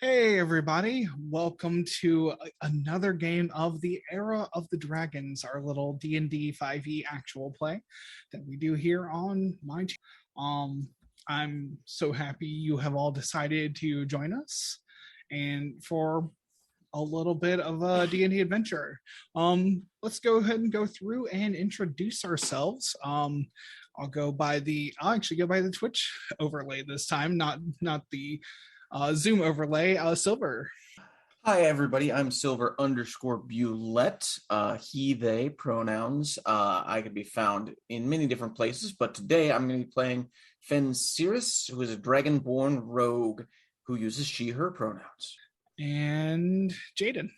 Hey everybody, welcome to another game of the Era of the Dragons, our little D&D 5e actual play that we do here on my channel. I'm so happy you have all decided to join us and for a little bit of a D&D adventure. Let's go ahead and go through and introduce ourselves. I'll actually go by the Twitch overlay this time, not the Zoom overlay. Silver. Hi, everybody. I'm Silver underscore Bulette. He, they pronouns. I can be found in many different places, but today I'm going to be playing Fensiris, who is a dragonborn rogue who uses she, her pronouns. And Jaden.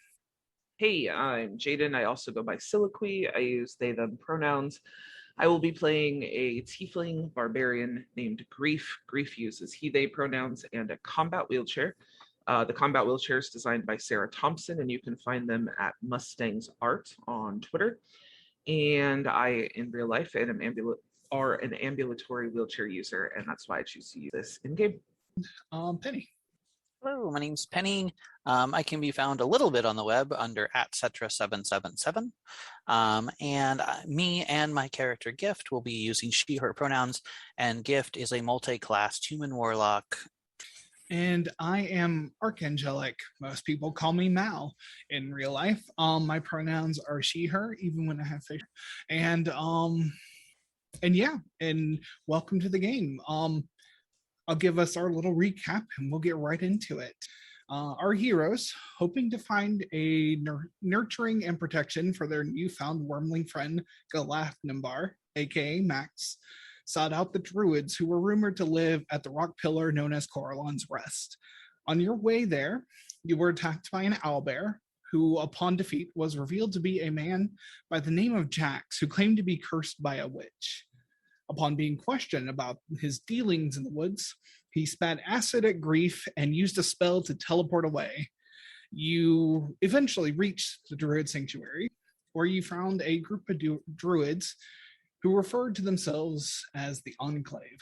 Hey, I'm Jaden. I also go by Soliloquy. I use they, them pronouns. I will be playing a tiefling barbarian named Grief. Grief uses he, they pronouns and a combat wheelchair. The combat wheelchair is designed by Sarah Thompson, and you can find them at Mustang's Art on Twitter. And I, in real life, am an ambulatory wheelchair user, and that's why I choose to use this in game. Penny. Hello, my name's Penny. I can be found a little bit on the web under @cetra777. Me and my character Gift will be using she, her pronouns, and Gift is a multi-class human warlock. And I am Archangelic. Most people call me Mal in real life. My pronouns are she, her, even when I have facial. And yeah, and welcome to the game. I'll give us our little recap and we'll get right into it. Our heroes, hoping to find a nurturing and protection for their newfound wormling friend, Galafnimbar, aka Max, sought out the druids who were rumored to live at the rock pillar known as Coralon's Rest. On your way there, you were attacked by an owlbear, who, upon defeat, was revealed to be a man by the name of Jax, who claimed to be cursed by a witch. Upon being questioned about his dealings in the woods, he spat acid at Grief and used a spell to teleport away. You eventually reached the Druid Sanctuary, where you found a group of druids who referred to themselves as the Enclave.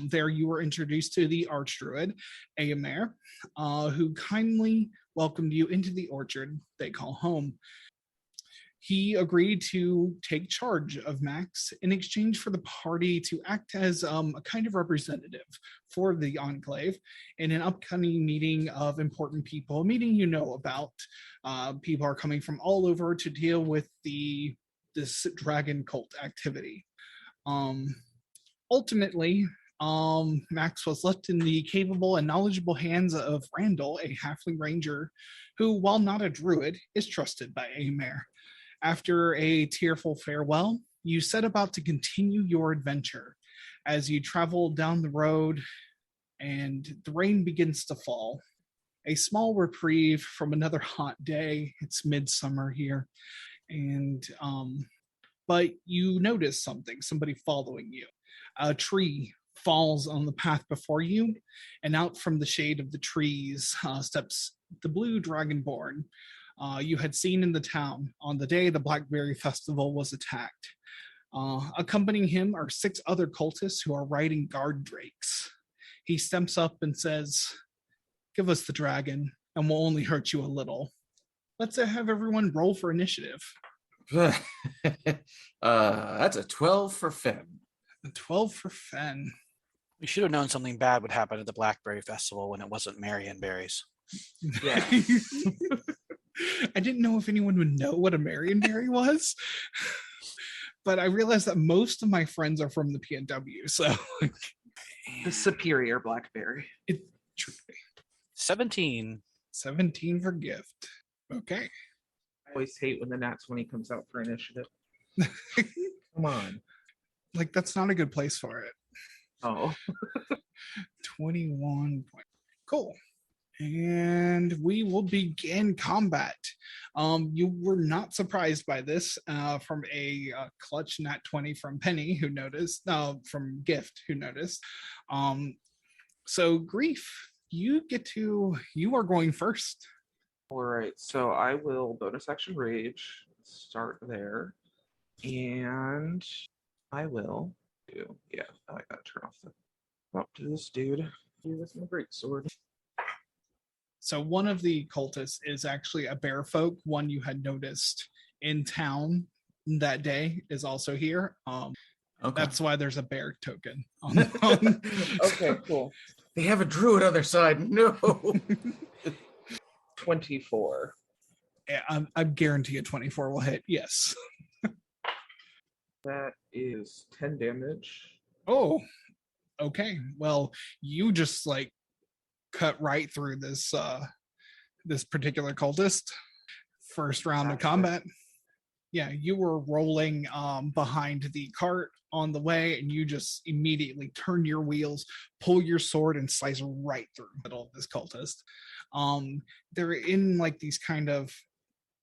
There you were introduced to the Archdruid, Aemir, who kindly welcomed you into the orchard they call home. He agreed to take charge of Max in exchange for the party to act as a kind of representative for the Enclave in an upcoming meeting of important people, a meeting you know about. People are coming from all over to deal with this dragon cult activity. Ultimately, Max was left in the capable and knowledgeable hands of Randall, a halfling ranger, who, while not a druid, is trusted by Aemir. After a tearful farewell, you set about to continue your adventure. As you travel down the road and the rain begins to fall, a small reprieve from another hot day. It's midsummer here. And but you notice somebody following you. A tree falls on the path before you, and out from the shade of the trees steps the blue dragonborn you had seen in the town on the day the Blackberry Festival was attacked. Accompanying him are 6 other cultists who are riding guard drakes. He steps up and says, "Give us the dragon, and we'll only hurt you a little." Let's have everyone roll for initiative. That's a 12 for Fen. A 12 for Fen. We should have known something bad would happen at the Blackberry Festival when it wasn't Marionberries. Yeah. I didn't know if anyone would know what a Marionberry was, but I realized that most of my friends are from the PNW, so The superior blackberry. it should be 17. 17 for Gift. Okay. I always hate when the Nat 20 comes out for initiative. Come on. Like, that's not a good place for it. Oh. 21 point. Cool. And we will begin combat. You were not surprised by this from a clutch nat 20 from Penny, who noticed, from Gift, who noticed. So Grief, you are going first. All right, so I will bonus action rage, start there, and I will I gotta turn off the up to this dude. Do this with my great sword. So one of the cultists is actually a bear folk. One you had noticed in town that day is also here. Okay. That's why there's a bear token on Okay, cool. They have a druid on their side. No. 24. Yeah, I guarantee a 24 will hit. Yes. That is 10 damage. Oh, okay. Well, you just like cut right through this this particular cultist. First round of Gotcha. combat. Yeah, you were rolling behind the cart on the way, and you just immediately turn your wheels, pull your sword, and slice right through the middle of this cultist. They're in like these kind of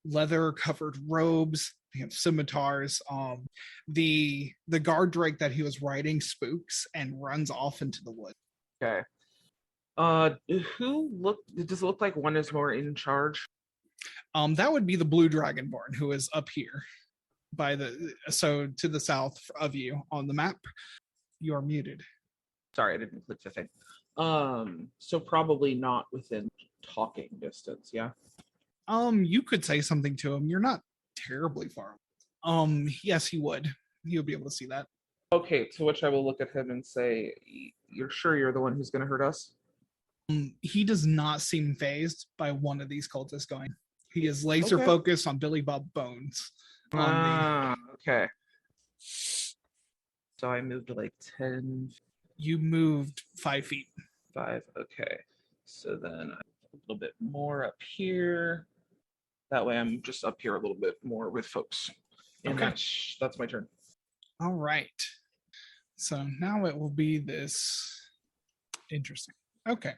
leather covered robes. They have scimitars. The guard drake that he was riding spooks and runs off into the woods. Okay. Does it look like one is more in charge? That would be the blue dragonborn who is up here by so to the south of you on the map. You are muted. Sorry, I didn't click the thing. So probably not within talking distance, yeah? You could say something to him. You're not terribly far. Yes, he would. He would be able to see that. Okay, to which I will look at him and say, "You're sure you're the one who's going to hurt us?" He does not seem phased by one of these cultists going. He is laser Okay. focused on Billy Bob Bones. Okay. So I moved to like 10, You moved 5 feet. 5. Okay. So then I'm a little bit more up here. That way I'm just up here a little bit more with folks. And Okay. that's my turn. All right. So now it will be this interesting. Okay.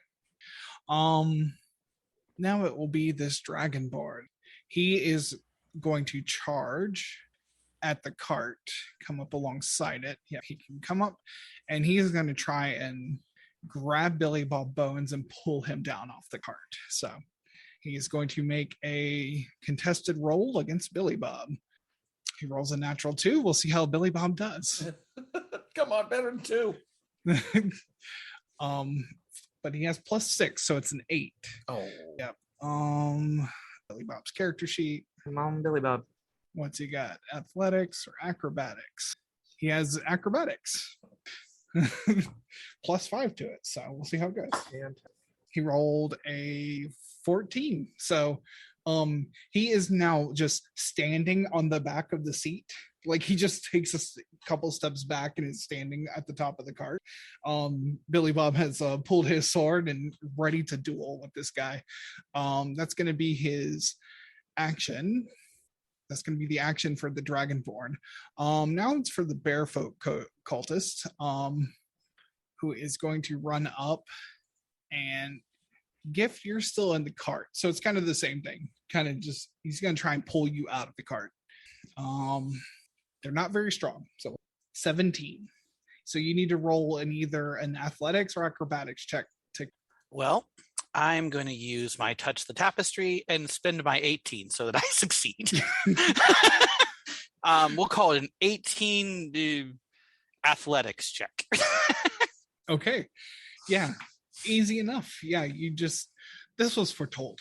Now it will be this dragonborn. He is going to charge at the cart, come up alongside it. Yeah, he can come up, and he is going to try and grab Billy Bob Bones and pull him down off the cart. So he is going to make a contested roll against Billy Bob. He rolls a natural 2. We'll see how Billy Bob does. Come on, better than 2. But he has +6, so it's an 8. Oh. Yeah. Billy Bob's character sheet. Come on, Billy Bob. What's he got? Athletics or acrobatics? He has acrobatics. +5 to it. So we'll see how it goes. And He rolled a 14. So he is now just standing on the back of the seat. Like he just takes a couple steps back and is standing at the top of the cart. Billy Bob has pulled his sword and ready to duel with this guy. That's going to be his action. That's going to be the action for the Dragonborn. Now it's for the Bearfolk cultist, who is going to run up and Gift, you're still in the cart. So it's kind of the same thing. Kind of just, he's going to try and pull you out of the cart. They're not very strong. So 17. So you need to roll in either an athletics or acrobatics check to. Well, I'm going to use my touch the tapestry and spend my 18 so that I succeed. We'll call it an 18 athletics check. Okay. Yeah. Easy enough. Yeah. You just, this was foretold.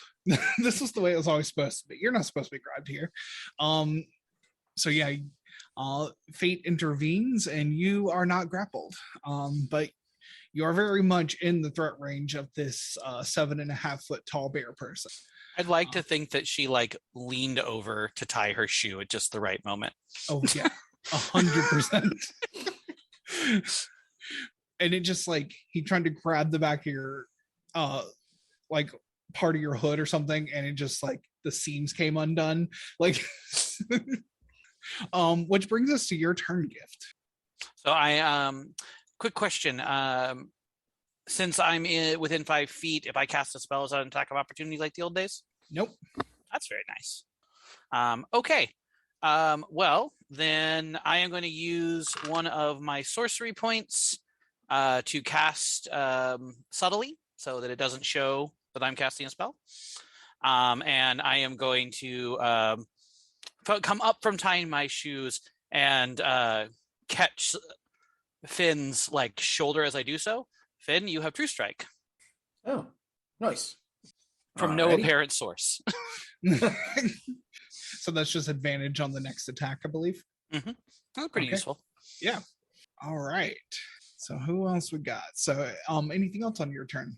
This was the way it was always supposed to be. You're not supposed to be grabbed here. So yeah, fate intervenes and you are not grappled. But you are very much in the threat range of this 7.5 foot tall bear person. I'd like to think that she like leaned over to tie her shoe at just the right moment. Oh yeah, 100%. And it just like he tried to grab the back of your like part of your hood or something, and it just like the seams came undone. Like which brings us to your turn, Gift. So I quick question. Since I'm within 5 feet, if I cast a spell, is that an attack of opportunity like the old days? Nope. That's very nice. Okay. Well, then I am going to use one of my sorcery points to cast subtly so that it doesn't show that I'm casting a spell. And I am going to come up from tying my shoes and catch Finn's like shoulder as I do so. Finn, you have True Strike. Oh, nice. from no Alrighty. apparent source. So that's just advantage on the next attack, I believe. That's pretty Okay. useful. All right. So who else we got? So anything else on your turn?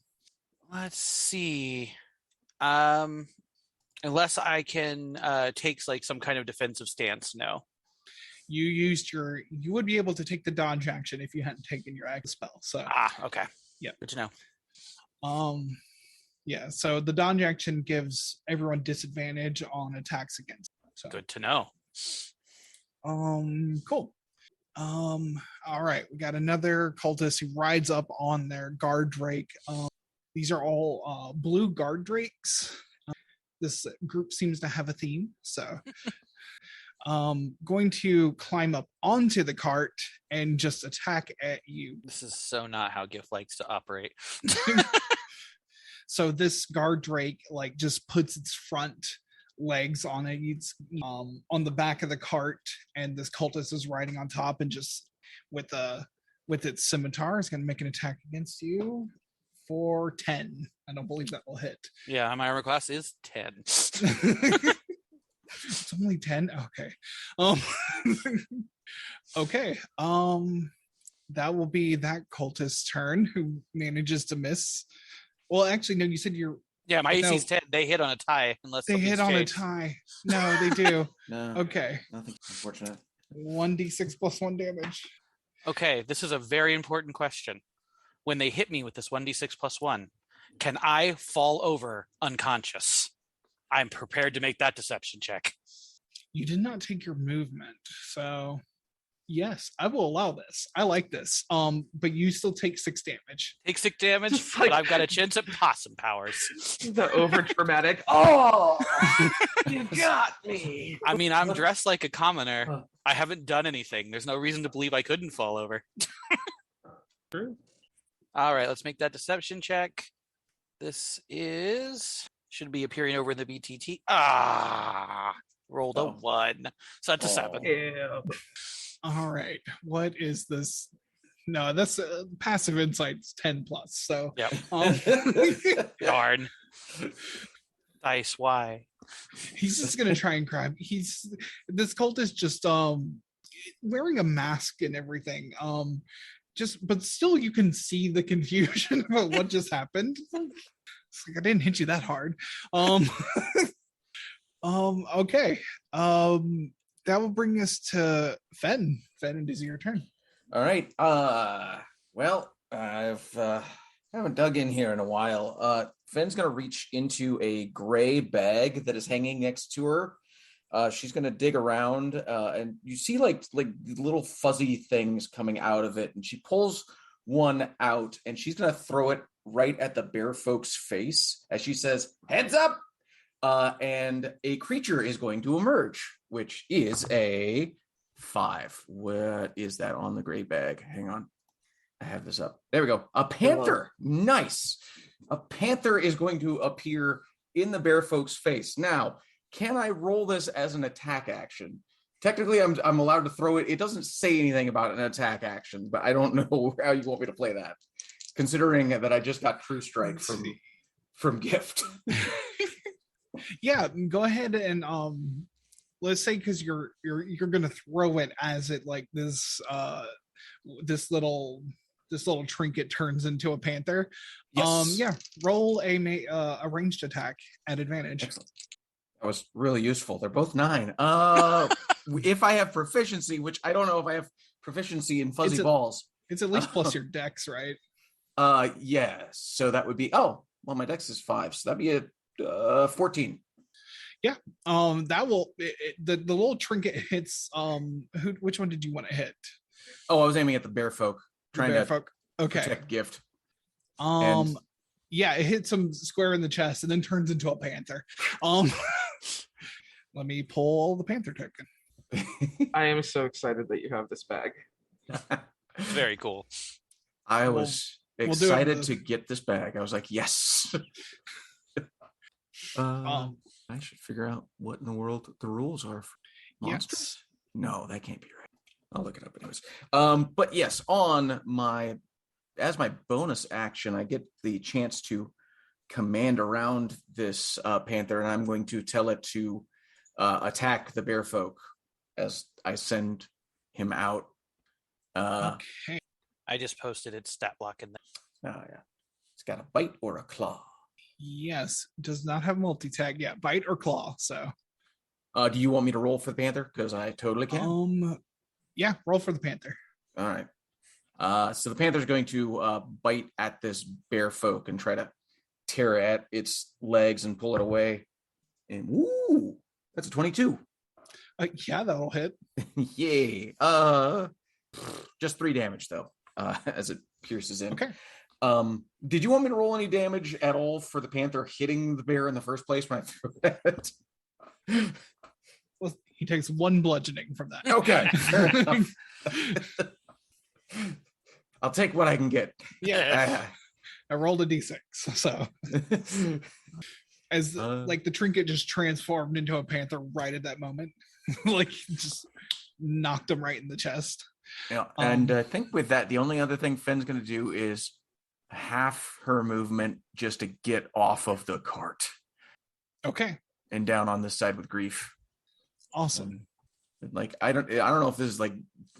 Let's see. Unless I can take like some kind of defensive stance, no. You would be able to take the dodge action if you hadn't taken your axe spell. So Okay. Yep. Good to know. yeah, so the dodge action gives everyone disadvantage on attacks against. So Good to know. cool. All right, we got another cultist who rides up on their guard drake. These are all blue guard drakes. This group seems to have a theme, so going to climb up onto the cart and just attack at you. This is so not how Gift likes to operate. So this guard drake like just puts its front legs on it. It's on the back of the cart, and this cultist is riding on top, and just with its scimitar is going to make an attack against you for 10. I don't believe that will hit. Yeah, my armor class is 10. It's only 10. Okay. Okay. That will be that cultist's turn, who manages to miss. Well, actually, no. You said Yeah, my No. AC's 10. They hit on a tie unless they hit something's on changed. a tie. No, they do. No, Okay. nothing unfortunate. 1d6 plus 1 damage. Okay, this is a very important question. When they hit me with this 1d6 plus 1, can I fall over unconscious? I'm prepared to make that deception check. You did not take your movement, so yes, I will allow this. I like this. But you still take 6 damage. Take 6 damage, Just like- but I've got a chance at possum powers. The over dramatic. Oh, you got me. I mean, I'm dressed like a commoner. I haven't done anything. There's no reason to believe I couldn't fall over. True. All right, let's make that deception check. This should be appearing over in the BTT. Rolled a Oh. 1. So that's a 7. Yeah. All right. What is this? No, that's passive insight's 10 plus. So Yep. um, Darn. Dice, why? he's just gonna try and grab. This cult is just wearing a mask and everything. But still you can see the confusion about what just happened. It's like I didn't hit you that hard. Okay. That will bring us to Fen. Fen, it is your turn. All right. Well, I've haven't dug in here in a while. Fenn's gonna reach into a gray bag that is hanging next to her. She's gonna dig around, and you see like little fuzzy things coming out of it, and she pulls one out, and she's gonna throw it right at the bear folk's face as she says, "Heads up!" And a creature is going to emerge, which is a 5. What is that on the gray bag? Hang on. I have this up. There we go. A panther. Nice. A panther is going to appear in the bear folk's face. Now, can I roll this as an attack action? Technically, I'm allowed to throw it. It doesn't say anything about an attack action, but I don't know how you want me to play that, considering that I just got True Strike Let's from see. Gift. Yeah, go ahead and let's say because you're gonna throw it as it like this little trinket turns into a panther. Yes. Yeah, roll a ranged attack at advantage. Excellent. That was really useful. They're both 9. If I have proficiency, which I don't know if I have proficiency in fuzzy balls. It's at least plus your dex, right? Yeah. So that would be my dex is 5, so that'd be a 14. That will the little trinket hits. Which one did you want to hit? Oh, I was aiming at the bear folk, trying Bear to folk. Okay. protect Gift. Yeah, it hits him square in the chest and then turns into a panther. Let me pull the panther token. I am so excited that you have this bag. Very cool. I was do it excited with- to get this bag. I was like, yes. I should figure out what in the world the rules are for monsters. Yes. No, that can't be right. I'll look it up anyways. But yes, as my bonus action, I get the chance to command around this panther, and I'm going to tell it to attack the bear folk as I send him out. Okay. I just posted its stat block in there. Oh yeah, it's got a bite or a claw. Yes, does not have multi-tag yet. Bite or claw. So Do you want me to roll for the panther? Because I totally can. yeah, roll for the panther. All right. So the panther's going to bite at this bear folk and try to tear at its legs and pull it away. And woo, that's a 22. Yeah, that'll hit. Yay. Just 3 damage though, as it pierces in. Okay. Did you want me to roll any damage at all for the panther hitting the bear in the first place when I threw it? Well, he takes 1 bludgeoning from that. Okay, fair enough. I'll take what I can get. Yeah. I rolled a d6, so as like the trinket just transformed into a panther right at that moment, like just knocked him right in the chest. Yeah, and I think with that, the only other thing Fenn's going to do is half her movement just to get off of the cart. Okay. And down on this side with Grief. Awesome. And, like I don't know if this is like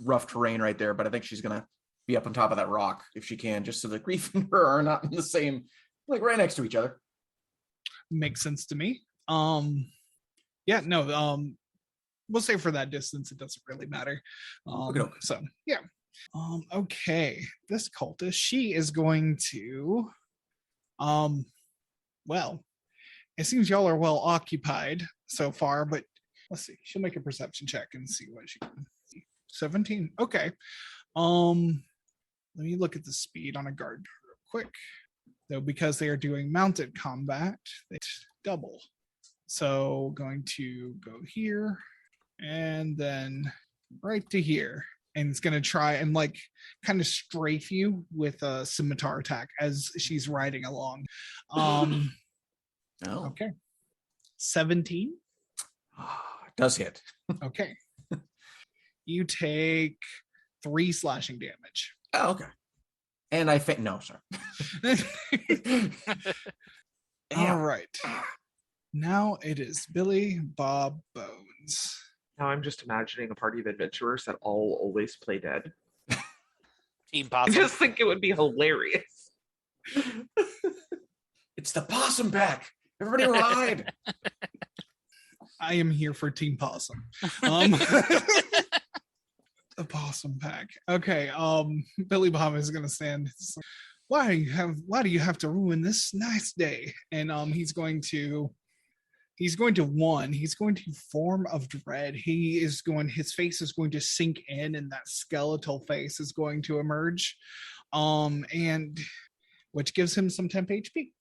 rough terrain right there, but I think she's gonna be up on top of that rock if she can, just so that Grief and her are not in the same, like right next to each other. Makes sense to me. Yeah, no, we'll say for that distance it doesn't really matter. Okay. So yeah. Okay, this cultist, she is going to well, it seems y'all are well occupied so far, but let's see. She'll make a perception check and see what she can see. 17. Okay. Let me look at the speed on a guard real quick. Though because they are doing mounted combat, they double. So going to go here and then right to here. And it's going to try and like kind of strafe you with a scimitar attack as she's riding along. Okay. 17. Does hit. Okay. You take 3 slashing damage. Oh, okay. And I think no, sorry. All right. Now it is Billy Bob Bones. Now I'm just imagining a party of adventurers that all always play dead. Team I Possum. just think it would be hilarious. It's the possum pack. Everybody ride. I am here for Team Possum. The Possum Pack. Okay. Billy Bob is gonna stand. Why do you have to ruin this nice day? And he's going to form of dread. His face is going to sink in, and that skeletal face is going to emerge. And which gives him some temp HP.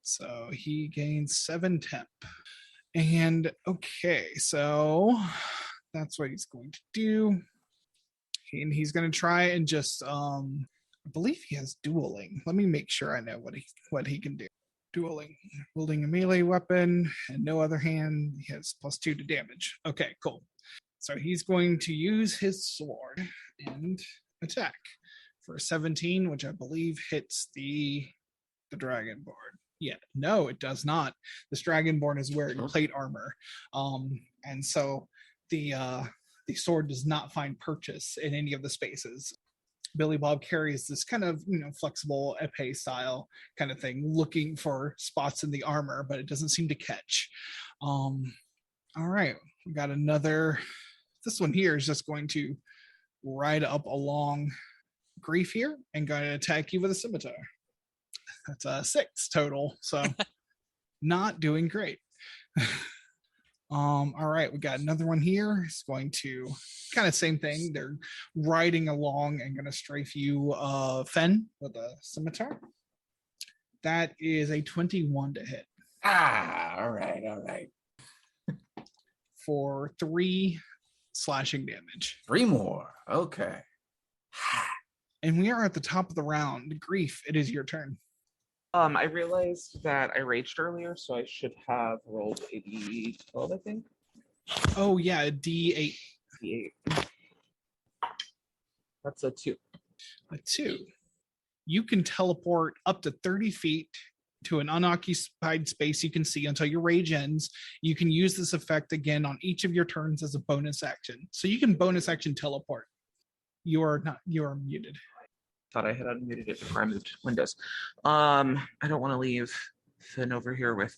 So he gains 7 temp. And okay, so that's what he's going to do. And he's going to try and just I believe he has dueling. Let me make sure I know what he can do. Dueling, wielding a melee weapon and no other hand. He has +2 to damage. Okay, cool. So he's going to use his sword and attack for 17, which I believe hits the Dragonborn. Yeah, no, it does not. This Dragonborn is wearing plate armor, and so the sword does not find purchase in any of the spaces. Billy Bob carries this kind of, flexible epee style kind of thing, looking for spots in the armor, but it doesn't seem to catch. All right, we got another. This one here is just going to ride up along Grief here and going to attack you with a scimitar. That's a 6 total, so not doing great. All right, we got another one here. It's going to kind of same thing. They're riding along and going to strafe you, Fen, with a scimitar. That is a 21 to hit. All right. For 3 slashing damage. 3 more. Okay. And we are at the top of the round. Grief, it is your turn. I realized that I raged earlier, so I should have rolled a D12, I think. Oh yeah, a D8. D8. That's a 2. A 2. You can teleport up to 30 feet to an unoccupied space you can see until your rage ends. You can use this effect again on each of your turns as a bonus action. So you can bonus action teleport. You are muted. Thought I had unmuted it before I moved windows. I don't want to leave Finn over here with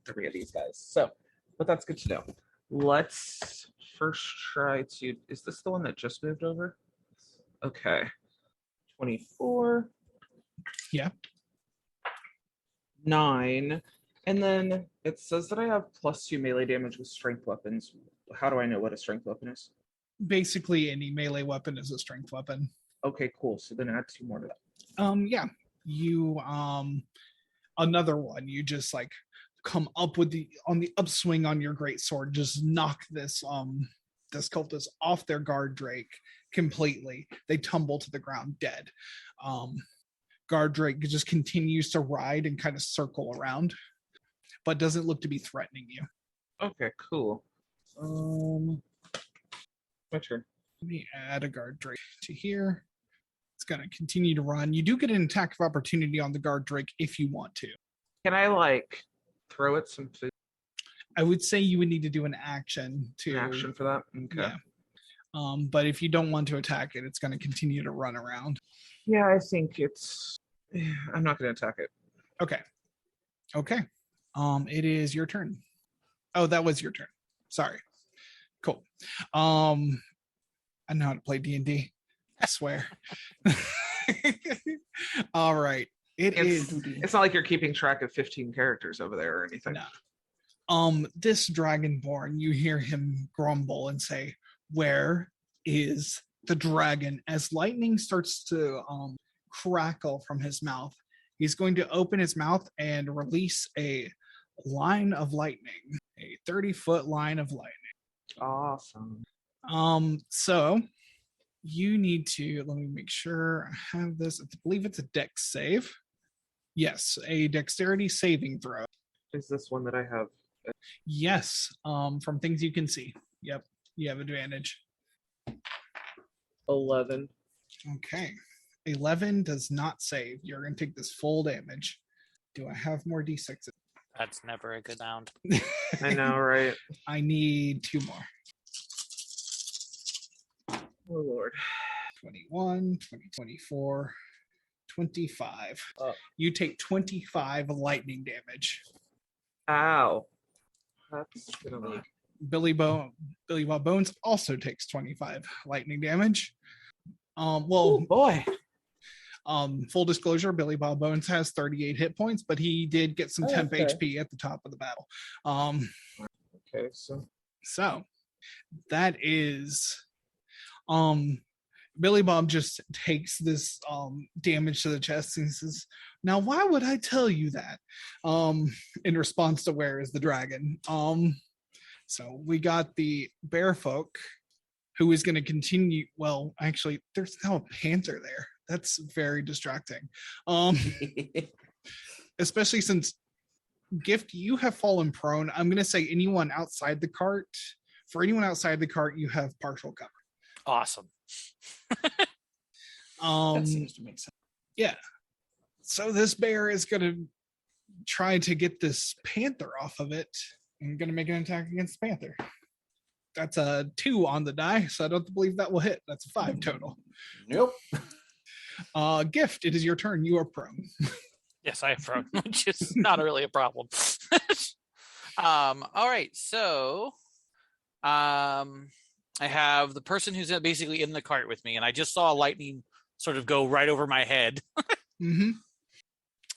3 of these guys. So, but that's good to know. Let's first try to, is this the one that just moved over? Okay. 24. Yeah. 9. And then it says that I have +2 melee damage with strength weapons. How do I know what a strength weapon is? Basically, any melee weapon is a strength weapon. Okay, cool. So then add 2 more to that. Yeah. You another one. You just like come up with on the upswing on your great sword, just knock this cultist off their guard drake completely. They tumble to the ground dead. Guard drake just continues to ride and kind of circle around, but doesn't look to be threatening you. Okay, cool. My turn. Let me add a guard drake to here. It's going to continue to run. You do get an attack of opportunity on the guard drake if you want to. Can I like throw it some food? I would say you would need to do an action to Action for that? Okay. Yeah. But if you don't want to attack it, it's going to continue to run around. Yeah, I think I'm not going to attack it. Okay. It is your turn. Oh, that was your turn. Sorry. Cool. I know how to play D&D. I swear. All right. It's not like you're keeping track of 15 characters over there or anything. No. This dragonborn, you hear him grumble and say, "Where is the dragon?" As lightning starts to crackle from his mouth, he's going to open his mouth and release a line of lightning, a 30-foot line of lightning. Awesome. So you need to, let me make sure I have this. I believe it's a dex save. Yes, a dexterity saving throw. Is this one that I have? Yes, from things you can see. Yep, you have advantage. 11. Okay. 11 does not save. You're going to take this full damage. Do I have more d6s? That's never a good sound. I know, right? I need 2 more. Oh, Lord. 21, 20, 24, 25. Oh. You take 25 lightning damage. Ow. That's gonna be... Billy Bob Bones also takes 25 lightning damage. Oh, boy. Full disclosure, Billy Bob Bones has 38 hit points, but he did get some temp Okay. HP at the top of the battle. Okay, so that is Billy Bob just takes this damage to the chest and says, "Now why would I tell you that?" In response to "Where is the dragon?" So we got the bear folk who is going to continue. Well, actually, there's now a panther there. That's very distracting. Especially since Gift, you have fallen prone. I'm going to say anyone outside the cart. For anyone outside the cart, you have partial cover. Awesome. That seems to make sense. Yeah. So this bear is going to try to get this panther off of it and going to make an attack against the panther. That's a 2 on the die, so I don't believe that will hit. That's a 5 total. Nope. Gift, it is your turn. You are prone. Yes, I am prone, which is not really a problem. All right, so I have the person who's basically in the cart with me, and I just saw lightning sort of go right over my head. Mm-hmm.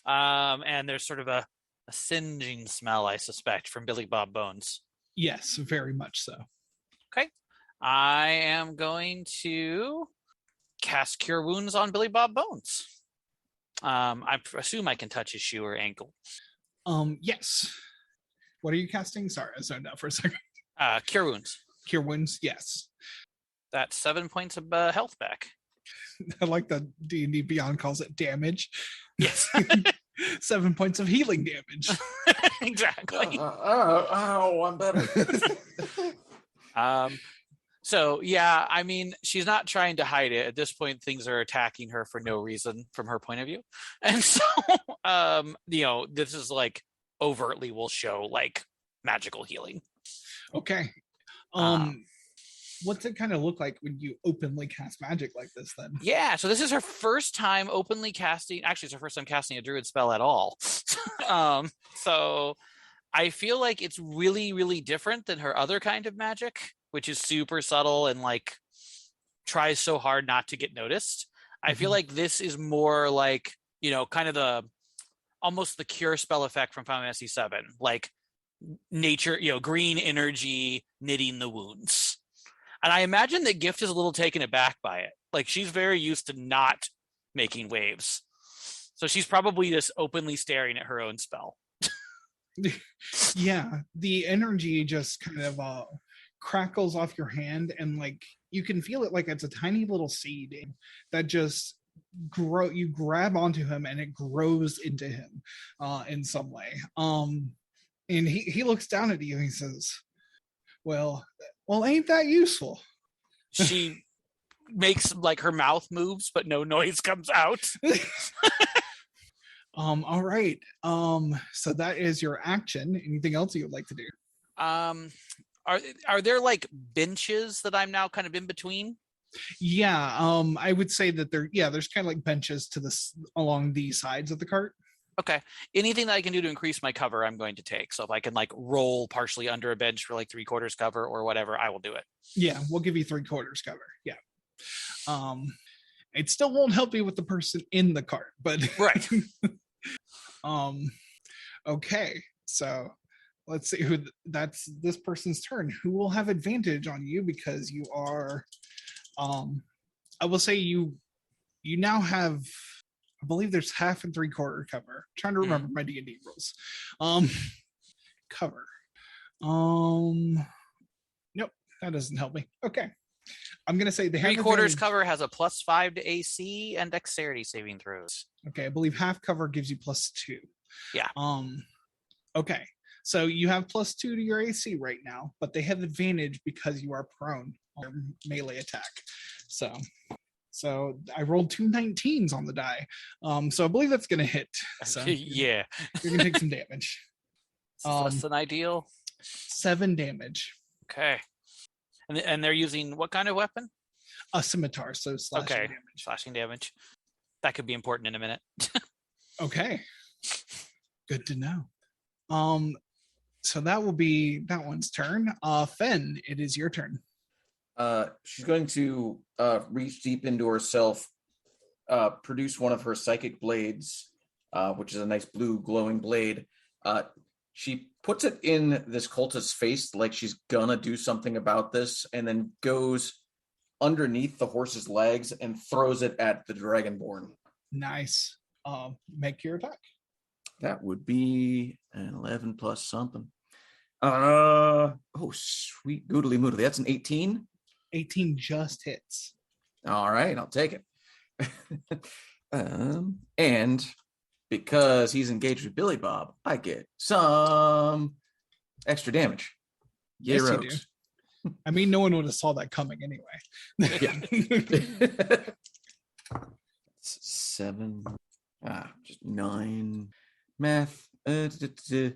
And there's sort of a singeing smell, I suspect, from Billy Bob Bones. Yes, very much so. Okay. I am going to cast Cure Wounds on Billy Bob Bones. I assume I can touch his shoe or ankle. Yes. What are you casting? Sorry, I zoned out for a second. Cure Wounds. Cure Wounds, yes. That's 7 points of health back. I like that D&D Beyond calls it damage. Yes. 7 points of healing damage. Exactly. I'm better. So yeah, I mean, she's not trying to hide it. At this point, things are attacking her for no reason from her point of view. And so this is like overtly will show like magical healing. Okay. What's it kind of look like when you openly cast magic like this then? Yeah, so this is her first time openly casting. Actually, it's her first time casting a druid spell at all. So I feel like it's really, really different than her other kind of magic, which is super subtle and like tries so hard not to get noticed. I feel like this is more like, kind of almost the cure spell effect from Final Fantasy VII, like nature, green energy knitting the wounds. And I imagine that Gift is a little taken aback by it. Like she's very used to not making waves. So she's probably just openly staring at her own spell. Yeah, the energy just kind of crackles off your hand, and like you can feel it like it's a tiny little seed that just you grab onto him and it grows into him in some way. And he looks down at you and he says, well, ain't that useful? She makes like her mouth moves, but no noise comes out. All right. So that is your action. Anything else you would like to do? Are there like benches that I'm now kind of in between? Yeah. I would say that there's kind of like benches to this along the sides of the cart. Okay. Anything that I can do to increase my cover, I'm going to take. So if I can like roll partially under a bench for like 3/4 cover or whatever, I will do it. Yeah, we'll give you 3/4 cover. Yeah. It still won't help you with the person in the cart, but right. Okay. So let's see who that's this person's turn. Who will have advantage on you because you are I will say you now have, I believe there's 1/2 and 3/4 cover. I'm trying to remember my D&D rules. Cover. Nope, that doesn't help me. Okay. I'm gonna say they have 3/4 cover has a +5 to AC and dexterity saving throws. Okay, I believe half cover gives you +2. Yeah. Okay. So you have +2 to your AC right now, but they have advantage because you are prone on melee attack. So I rolled 2 19s on the die. So I believe that's gonna hit. So yeah. You're gonna take some damage. Less than ideal. 7 damage. Okay. And they're using what kind of weapon? A scimitar, so slashing damage. Slashing damage. That could be important in a minute. Okay. Good to know. So that will be that one's turn. Fen, it is your turn. She's going to reach deep into herself, produce one of her psychic blades, which is a nice blue glowing blade. She puts it in this cultist's face like she's gonna do something about this, and then goes underneath the horse's legs and throws it at the Dragonborn. Nice. Make your attack. That would be an 11 plus something. Sweet goodly moodly. That's an 18. 18 just hits. All right, I'll take it. And because he's engaged with Billy Bob, I get some extra damage. Yes, you do. I mean, no one would have saw that coming anyway. Yeah. 7. Just 9. Math. So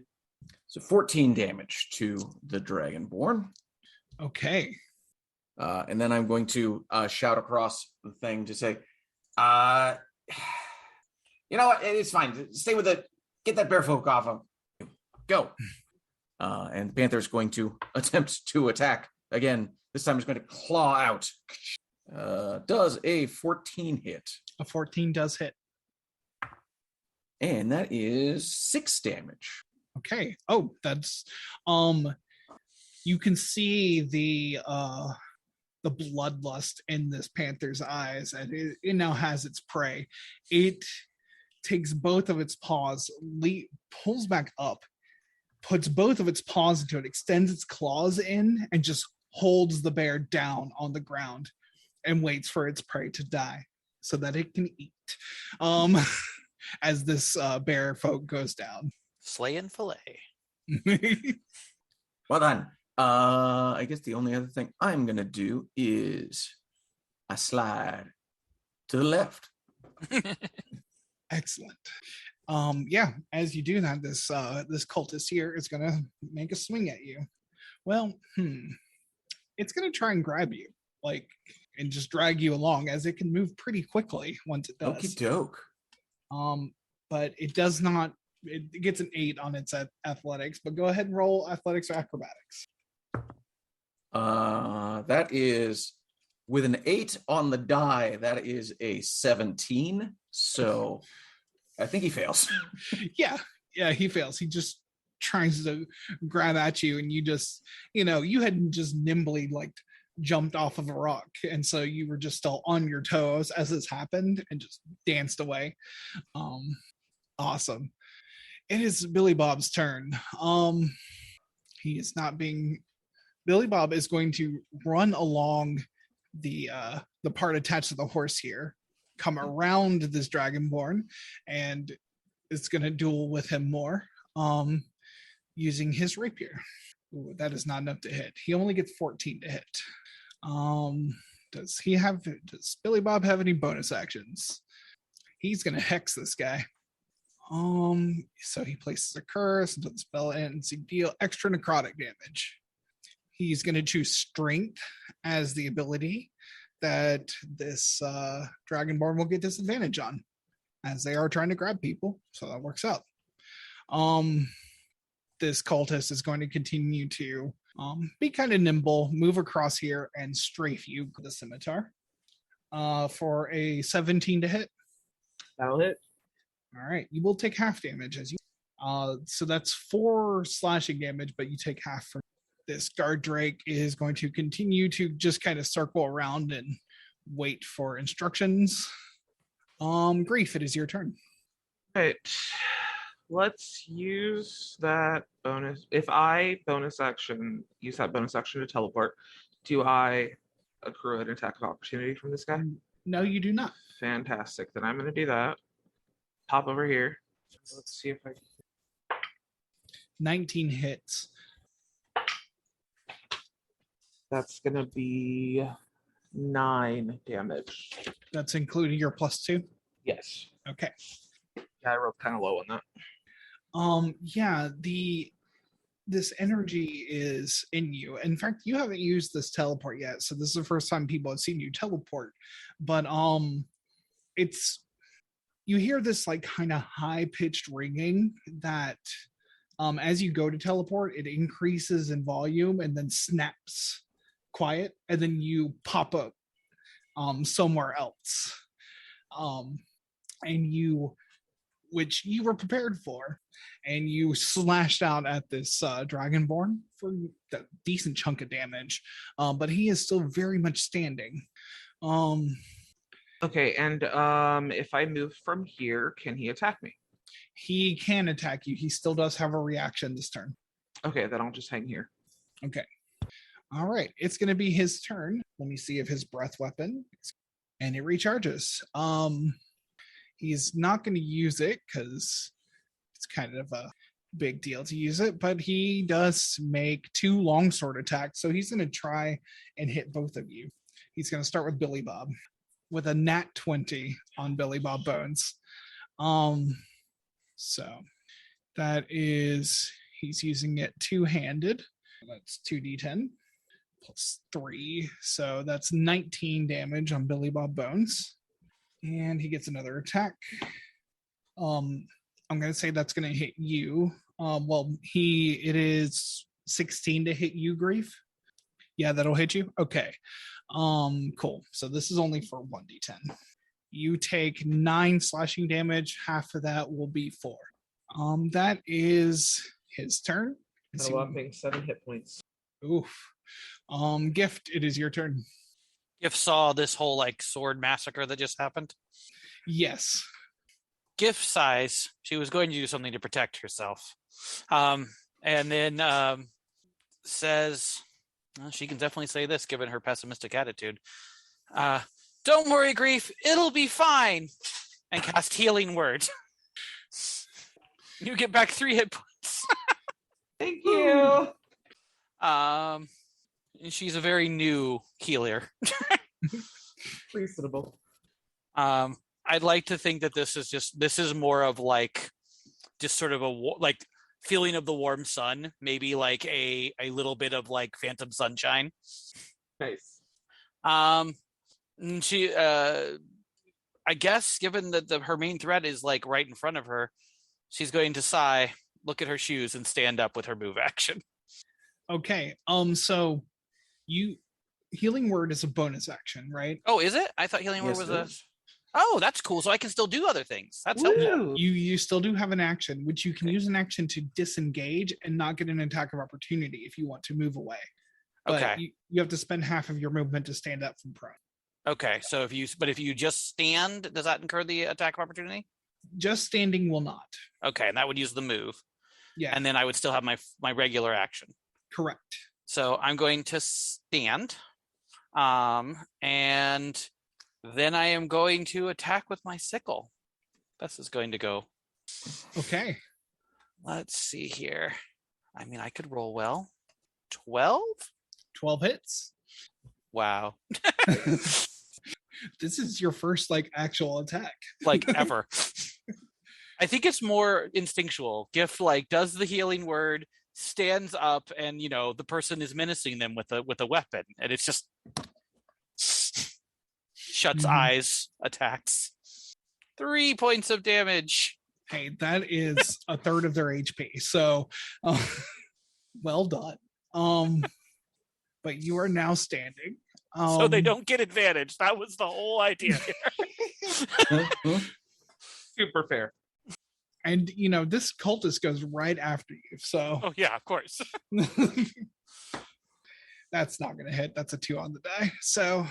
14 damage to the Dragonborn. Okay. And then I'm going to shout across the thing to say, you know what? It's fine. Stay with it. Get that bear folk off him. Go. And Panther's going to attempt to attack again. This time it's going to claw out. Does a 14 hit? A 14 does hit. And that is 6 damage. Okay. Oh, that's you can see the bloodlust in this panther's eyes, and it now has its prey. It takes both of its paws, pulls back up, puts both of its paws into it, extends its claws in, and just holds the bear down on the ground and waits for its prey to die so that it can eat. As this bear folk goes down. Slay and fillet. Well done. I guess the only other thing I'm gonna do is I slide to the left. Excellent. Yeah, as you do that, this cultist here is gonna make a swing at you. Well, it's gonna try and grab you, like, and just drag you along, as it can move pretty quickly once it does. Okie doke. But it does not. It gets an 8 on its athletics. But go ahead and roll athletics or acrobatics. That is with an 8 on the die. That is a 17. So I think he fails. Yeah, he fails. He just tries to grab at you, and you just, you had just nimbly like jumped off of a rock, and so you were just still on your toes as this happened and just danced away. Awesome. It is Billy Bob's turn. He is not being. Billy Bob is going to run along the part attached to the horse here, come around this Dragonborn, and it's going to duel with him more, using his rapier. Ooh, that is not enough to hit. He only gets 14 to hit. Does Billy Bob have any bonus actions? He's going to hex this guy. So he places a curse until the spell ends. He deal extra necrotic damage. He's going to choose strength as the ability that this Dragonborn will get disadvantage on, as they are trying to grab people. So that works out. This cultist is going to continue to be kind of nimble, move across here, and strafe you with the scimitar for a 17 to hit. That'll hit. All right, you will take half damage as you. So that's 4 slashing damage, but you take half from this. Guard Drake is going to continue to just kind of circle around and wait for instructions. Grief, it is your turn. All right. Let's use that bonus. If I use that bonus action to teleport, do I accrue an attack of opportunity from this guy? No, you do not. Fantastic. Then I'm going to do that. Pop over here. Let's see if I can. 19 hits. That's going to be 9 damage. That's including your +2? Yes. Okay. Yeah, I rolled kind of low on that. Yeah, this energy is in you. In fact, you haven't used this teleport yet, so this is the first time people have seen you teleport. But it's, you hear this like kind of high-pitched ringing that as you go to teleport, it increases in volume and then snaps quiet, and then you pop up somewhere else. And you, which you were prepared for, and you slashed out at this Dragonborn for a decent chunk of damage, but he is still very much standing. Okay, and if I move from here, can he attack me? He can attack you. He still does have a reaction this turn. Okay, then I'll just hang here. Okay. All right. It's going to be his turn. Let me see if his breath weapon, and it recharges. He's not going to use it because it's kind of a big deal to use it, but he does make 2 longsword attacks. So he's going to try and hit both of you. He's going to start with Billy Bob with a nat 20 on Billy Bob Bones. So that is, he's using it 2-handed. That's 2d10 plus 3. So that's 19 damage on Billy Bob Bones. And he gets another attack. I'm going to say that's going to hit you. It is 16 to hit you, Grief. Yeah, that'll hit you. Okay. Cool. So this is only for 1d10. You take 9 slashing damage. Half of that will be 4. That is his turn. A whopping 7 hit points. Oof. Gift, it is your turn. Gift saw this whole like sword massacre that just happened. Yes. Gift sighs. She was going to do something to protect herself. And then says, well, she can definitely say this given her pessimistic attitude. Don't worry, Grief. It'll be fine. And cast Healing Word. You get back 3 hit points. Thank you. She's a very new healer. Reasonable. I'd like to think that this is more of like just sort of like feeling of the warm sun, maybe like a little bit of like phantom sunshine. Nice. And she I guess given that her main threat is like right in front of her, she's going to sigh, look at her shoes, and stand up with her move action. Okay. So healing word is a bonus action, right? Oh, is it? I thought healing word Yes, was it a. is. Oh, that's cool. So I can still do other things. That's helpful. Woo! You still do have an action, which you can Okay. use an action to disengage and not get an attack of opportunity if you want to move away. But Okay. you have to spend half of your movement to stand up from prone. Okay. So if you just stand, does that incur the attack of opportunity? Just standing will not. Okay, and that would use the move, Yeah, and then I would still have my regular action. correct. So I'm going to stand, and then I am going to attack with my sickle. This is going to go. Okay. Let's see here. I mean, I could roll well. 12? 12 hits. Wow. This is your first like actual attack. Like ever. I think it's more instinctual. Gift like does the healing word, stands up, and the person is menacing them with a weapon, and it's just shuts Mhm. eyes, attacks. 3 points of damage. Hey, that is a third of their HP. So, well done. But you are now standing. So they don't get advantage. That was the whole idea. Super fair. And this cultist goes right after you. So Oh yeah, of course. that's not gonna hit. That's a 2 on the die. So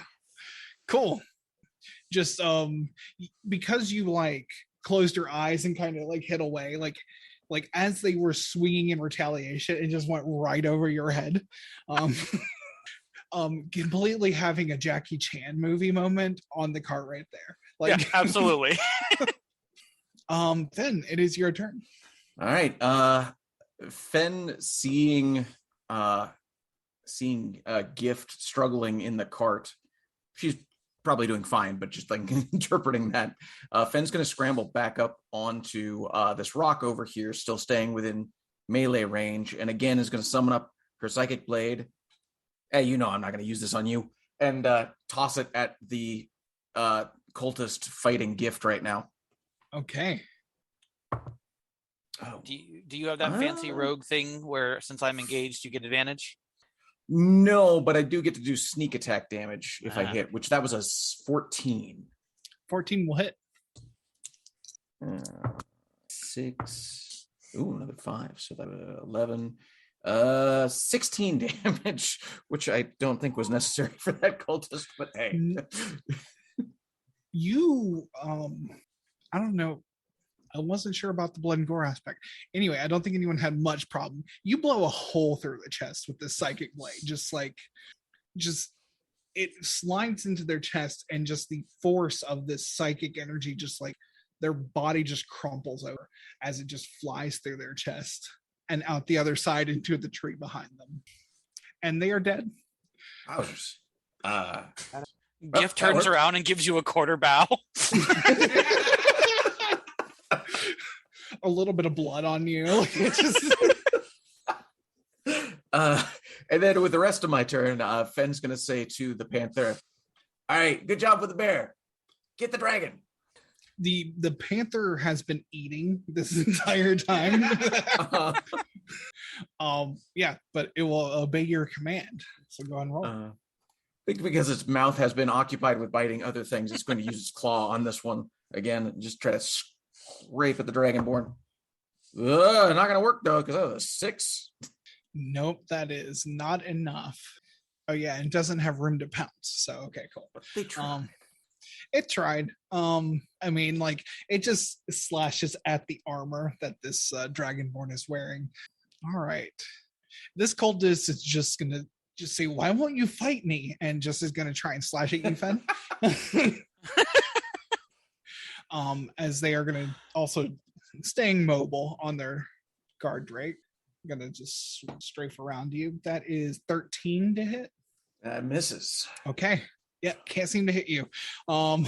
cool. Just because you like closed your eyes and kind of like hid away, like as they were swinging in retaliation, it just went right over your head. Completely having a Jackie Chan movie moment on the cart right there. Like Yeah, absolutely. then it is your turn. All right. Fen seeing Gift struggling in the cart. She's probably doing fine, but just like interpreting that. Fen's going to scramble back up onto this rock over here, still staying within melee range, and again is going to summon up her psychic blade. Hey, I'm not going to use this on you, and toss it at the cultist fighting Gift right now. Okay. Oh. Do you have that fancy rogue thing where since I'm engaged you get advantage? No, but I do get to do sneak attack damage if I Ah. hit, which that was a 14. 14 will hit. 6. Ooh, another 5. So that 11. 16 damage, which I don't think was necessary for that cultist, but hey. You I don't know. I wasn't sure about the blood and gore aspect. Anyway, I don't think anyone had much problem. You blow a hole through the chest with this psychic blade. Just it slides into their chest, and just the force of this psychic energy, just like their body just crumples over as it just flies through their chest and out the other side into the tree behind them. And they are dead. Ouch. Gift turns around and gives you a quarter bow. A little bit of blood on you. Like, it's just And then with the rest of my turn, Fen's going to say to the panther, all right, good job with the bear. Get the dragon. the panther has been eating this entire time. Yeah, but it will obey your command. So go and roll. I think because its mouth has been occupied with biting other things, it's going to use its claw on this one again and just try to scrape at the dragonborn. Not going to work though, because that was a 6. Nope, that is not enough. Oh yeah, and doesn't have room to pounce. So okay, cool. But they tried. It tried. I mean, like it just slashes at the armor that this dragonborn is wearing. All right, this cultist is just gonna just say, "Why won't you fight me?" And just is gonna try and slash at you, Fen. As they are gonna also staying mobile on their guard rate. gonna just strafe around you. That is 13 to hit. That misses. Okay. Yeah, can't seem to hit you. That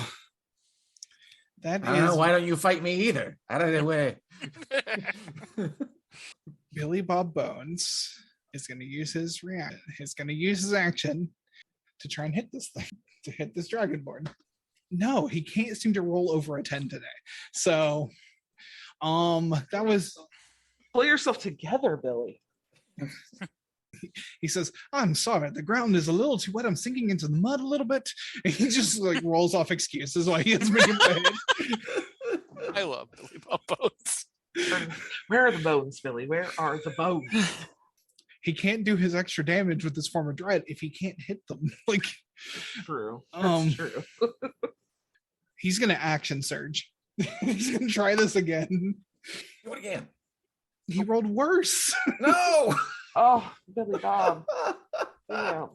I don't know. is Why don't you fight me either? Out of the way. Billy Bob Bones is going to use his reaction. He's going to use his action to try and hit this thing, to hit this dragonborn. No, he can't seem to roll over a 10 today. So, that was. Pull yourself together, Billy. He says, "I'm sorry, the ground is a little too wet. I'm sinking into the mud a little bit." And he just like rolls off excuses while he is being paid. I love Billy Bob Bones. Where are the bones, Billy? Where are the bones? He can't do his extra damage with this form of dread if he can't hit them. Like, True. That's true. he's gonna action surge. He's gonna try this again. Do it again. He rolled worse. No. Oh, Billy Bob. Yeah.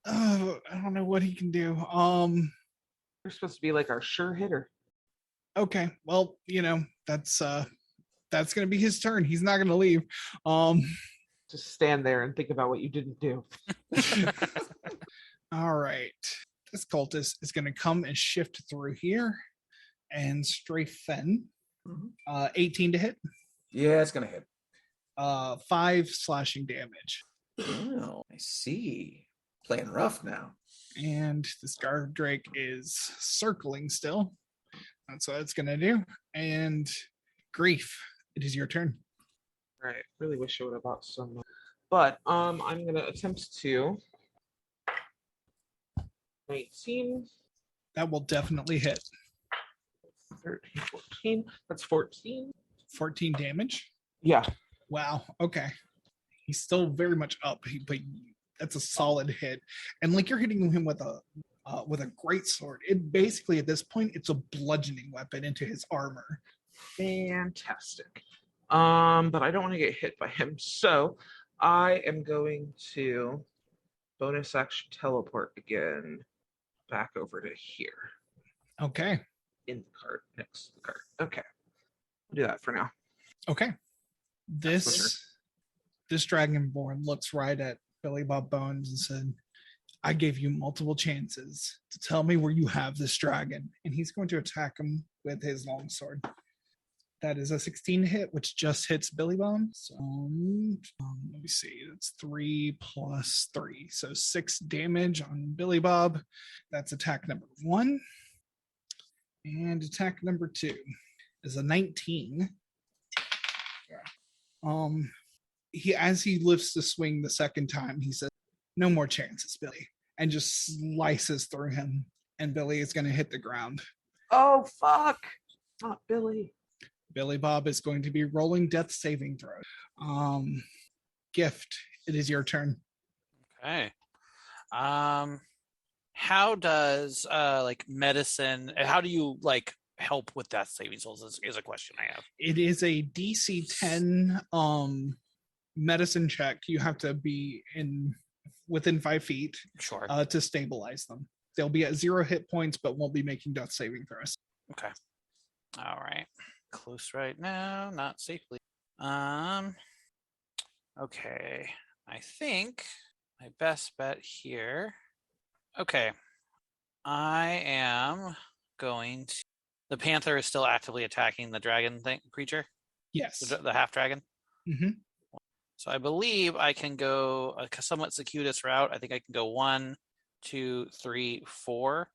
Oh, I don't know what he can do. You're supposed to be like our sure hitter. Okay, well, that's gonna be his turn. He's not gonna leave. Just stand there and think about what you didn't do. All right. This cultist is gonna come and shift through here and strafe Fen. 18 to hit. Yeah, it's gonna hit. 5 slashing damage. Oh, I see. Playing rough now. And this guard drake is circling still. That's what it's gonna do. And Grief, it is your turn. Right. Really wish I would have bought some. But I'm gonna attempt to 19, That will definitely hit. 13, 14. That's 14. 14 damage. Yeah. Wow. Okay. He's still very much up, but that's a solid hit. And like you're hitting him with a great sword. It basically at this point it's a bludgeoning weapon into his armor. Fantastic. But I don't want to get hit by him, so I am going to bonus action teleport again back over to here Okay. in the cart next to the cart. Okay, I'll do that for now. Okay. This dragonborn looks right at Billy Bob Bones and said, "I gave you multiple chances to tell me where you have this dragon," and he's going to attack him with his longsword. That is a 16 hit, which just hits Billy Bob. So, let me see. That's 3 plus 3, so 6 damage on Billy Bob. That's attack number 1, and attack number 2 is a 19. As he lifts the swing the second time, he says, "No more chances, Billy," and just slices through him. And Billy is going to hit the ground. Oh fuck! Not Billy. Billy Bob is going to be rolling death saving throws. Gift, it is your turn. Okay. How does medicine? How do you help with death saving throws? Is a question I have. It is a DC 10 medicine check. You have to be within 5 feet Sure. to stabilize them. They'll be at 0 hit points, but won't be making death saving throws. Okay. All right. Close right now, not safely. Okay. I think my best bet here. Okay. I am going to. The panther is still actively attacking the dragon creature, Yes. the half dragon. Mhm. So I believe I can go a somewhat circuitous route. I think I can go 1, 2, 3, 4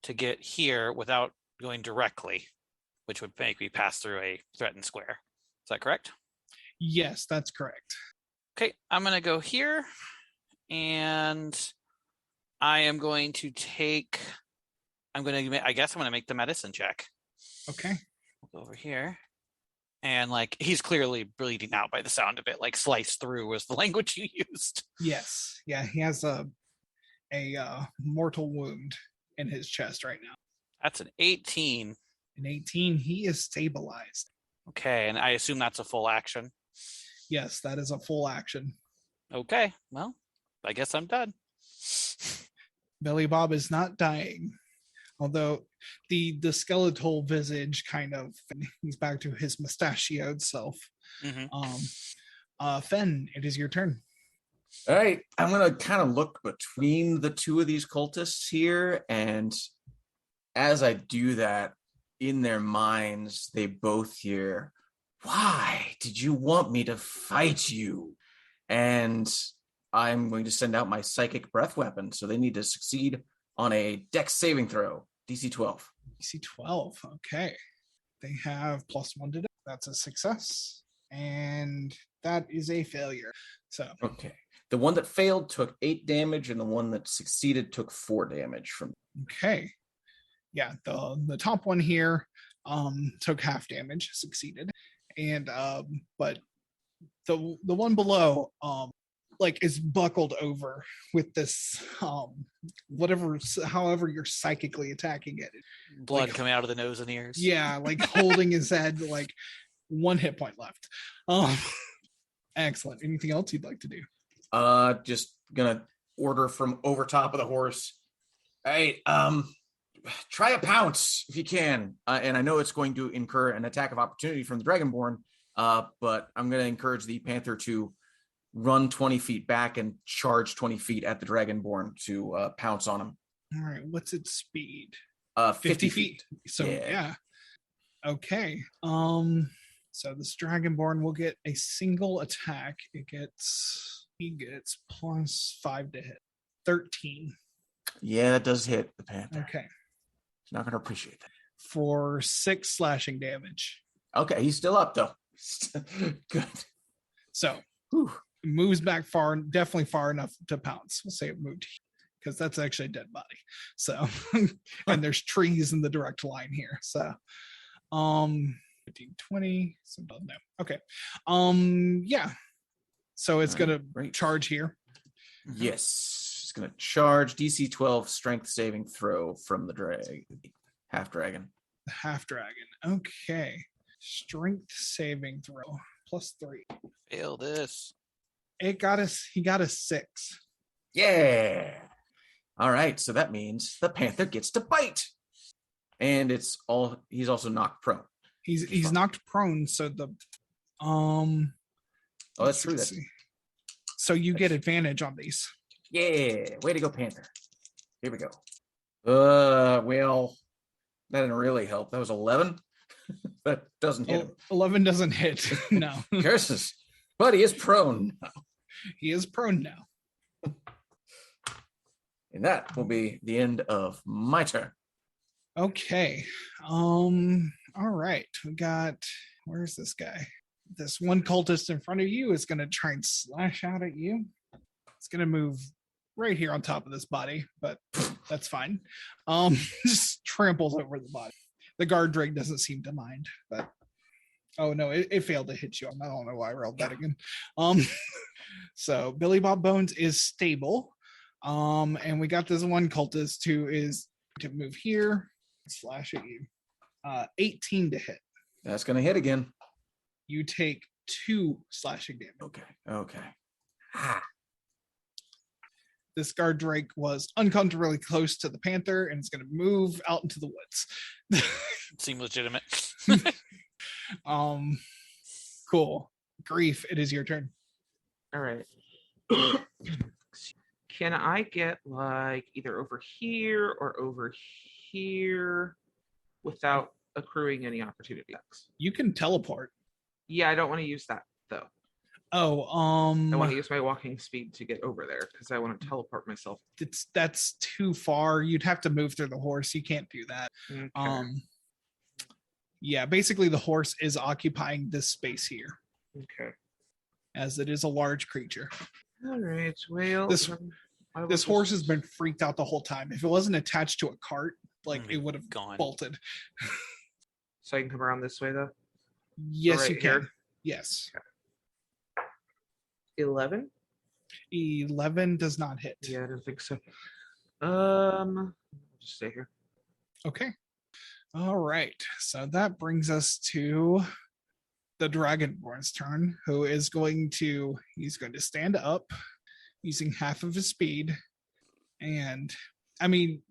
to get here without going directly, which would make me pass through a threatened square. Is that correct? Yes, that's correct. Okay, I'm going to go here, and I am going to take. I guess I'm going to make the medicine check. Okay. We'll go over here. And he's clearly bleeding out by the sound of it. Slice through was the language you used. Yes. Yeah, he has a mortal wound in his chest right now. That's an 18. An 18, he is stabilized. Okay, and I assume that's a full action. Yes, that is a full action. Okay, well, I guess I'm done. Billy Bob is not dying. Although the skeletal visage he's back to his mustachioed self. Mhm. Fen, it is your turn. All right, I'm gonna kind of look between the two of these cultists here, and as I do that, in their minds, they both hear, "Why did you want me to fight you?" And I'm going to send out my psychic breath weapon, so they need to succeed on a Dex saving throw, DC 12. DC 12. Okay. They have +1 to dex. That's a success. And that is a failure. So Okay. The one that failed took 8 damage, and the one that succeeded took 4 damage from. okay. Yeah, the top one here took half damage, succeeded. And but the one below like is buckled over with this however you're psychically attacking it. Blood Like- coming out of the nose and ears. Yeah, like holding his head, like 1 hit point left. Excellent. Anything else you'd like to do? Just gonna order from over top of the horse. Hey, try a pounce if you can. And I know it's going to incur an attack of opportunity from the Dragonborn, but I'm gonna encourage the Panther to run 20 feet back and charge 20 feet at the Dragonborn to pounce on him. All right, what's its speed? 50 feet. So Yeah. yeah. Okay. So this Dragonborn will get a single attack. He gets +5 to hit. 13. Yeah, that does hit the Panther. Okay. He's not gonna appreciate that. For 6 slashing damage. Okay, he's still up though. Good. So Whew. it moves back far, definitely far enough to pounce. We'll say it moved because that's actually a dead body. So and there's trees in the direct line here. So 15, 20, so no. Okay. Yeah. So it's All right, gonna great. charge here. Yes, it's gonna charge DC 12 strength saving throw from the half dragon. The half dragon. Okay. Strength saving throw +3. Fail this. He got a 6. Yeah. All right, so that means the Panther gets to bite, and he's also knocked prone. He's knocked prone, so the Oh, that's true. let's see. So you get advantage on these. Yeah, way to go, Panther. Here we go. Well, that didn't really help. That was 11. That doesn't hit him. 11 doesn't hit. No. Curses. But he is prone. He is prone now. And that will be the end of my turn. Okay. All right. Where's this guy? This one cultist in front of you is going to try and slash out at you. It's going to move right here on top of this body, but that's fine. Just tramples over the body. The guard drake doesn't seem to mind, but oh no, it failed to hit you. I don't know why I rolled that again. So Billy Bob Bones is stable. And we got this one cultist who is to move here, slash at you. 18 to hit. That's going to hit again. You take 2 slashing damage. Okay. Ah. This guard drake was uncomfortably close to the panther and it's going to move out into the woods. Seem legitimate. Cool. Grief, it is your turn. All right. Can I get like either over here or over here without accruing any opportunity attacks? You can teleport. Yeah, I don't want to use that though. Oh, I want to use my walking speed to get over there because I want to teleport myself. that's too far. You'd have to move through the horse. You can't do that. Okay. Yeah, basically the horse is occupying this space here Okay. as it is a large creature. All right. Well, This- I will This horse just- has been freaked out the whole time. If it wasn't attached to a cart, like Be it would have gone. bolted. So I can come around this way though. Yes, right you can. here? Yes. 11. 11 does not hit. Yeah, I don't think so. Just stay here. Okay. All right. So that brings us to the Dragonborn's turn, who is he's going to stand up using half of his speed. And I mean,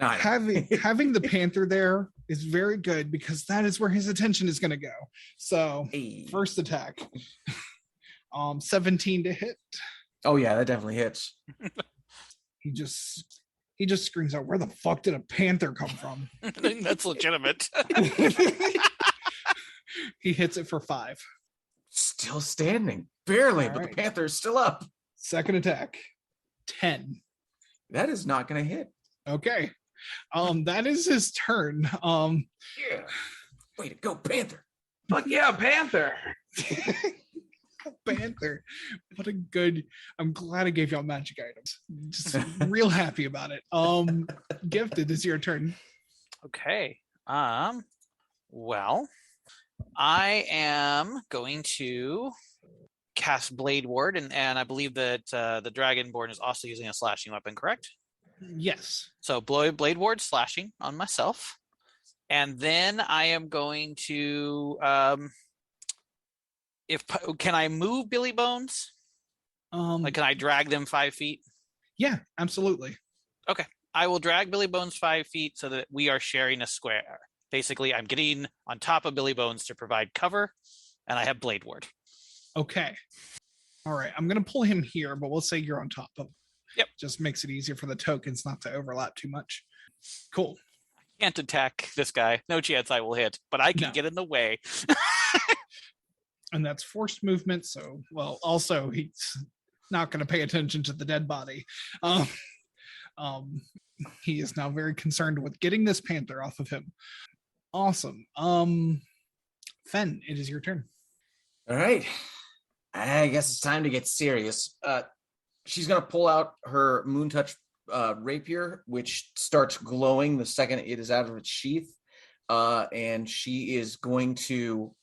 Nah, having the panther there is very good because that is where his attention is going to go. So Hey. first attack, 17 to hit. Oh yeah, that definitely hits. He just screams out, "Where the fuck did a panther come from?" I think that's legitimate. He hits it for 5. Still standing, barely, All but right. the panther is still up. Second attack, 10. That is not going to hit. Okay. That is his turn. Yeah. Way to go, panther. Fuck yeah, Panther. Panther. What a good. I'm glad I gave y'all magic items. Just real happy about it. Gifted, it's your turn. Okay. Well, I am going to cast Blade Ward, and I believe that the Dragonborn is also using a slashing weapon, correct? Yes. So Blade Ward slashing on myself. And then I am going to can I move Billy Bones? Like, can I drag them 5 feet? Yeah, absolutely. I will drag Billy Bones 5 feet so that we are sharing a square. Basically, I'm getting on top of Billy Bones to provide cover, and I have Blade Ward. Okay. All right. I'm gonna pull him here, but we'll say you're on top of him. Yep. Just makes it easier for the tokens not to overlap too much. Cool. Can't attack this guy. No chance I will hit, but I can No. get in the way. And that's forced movement. So, well, also he's not going to pay attention to the dead body. He is now very concerned with getting this panther off of him. Awesome. Fen, it is your turn. All right. I guess it's time to get serious. She's going to pull out her Moon Touch rapier, which starts glowing the second it is out of its sheath. And she is going to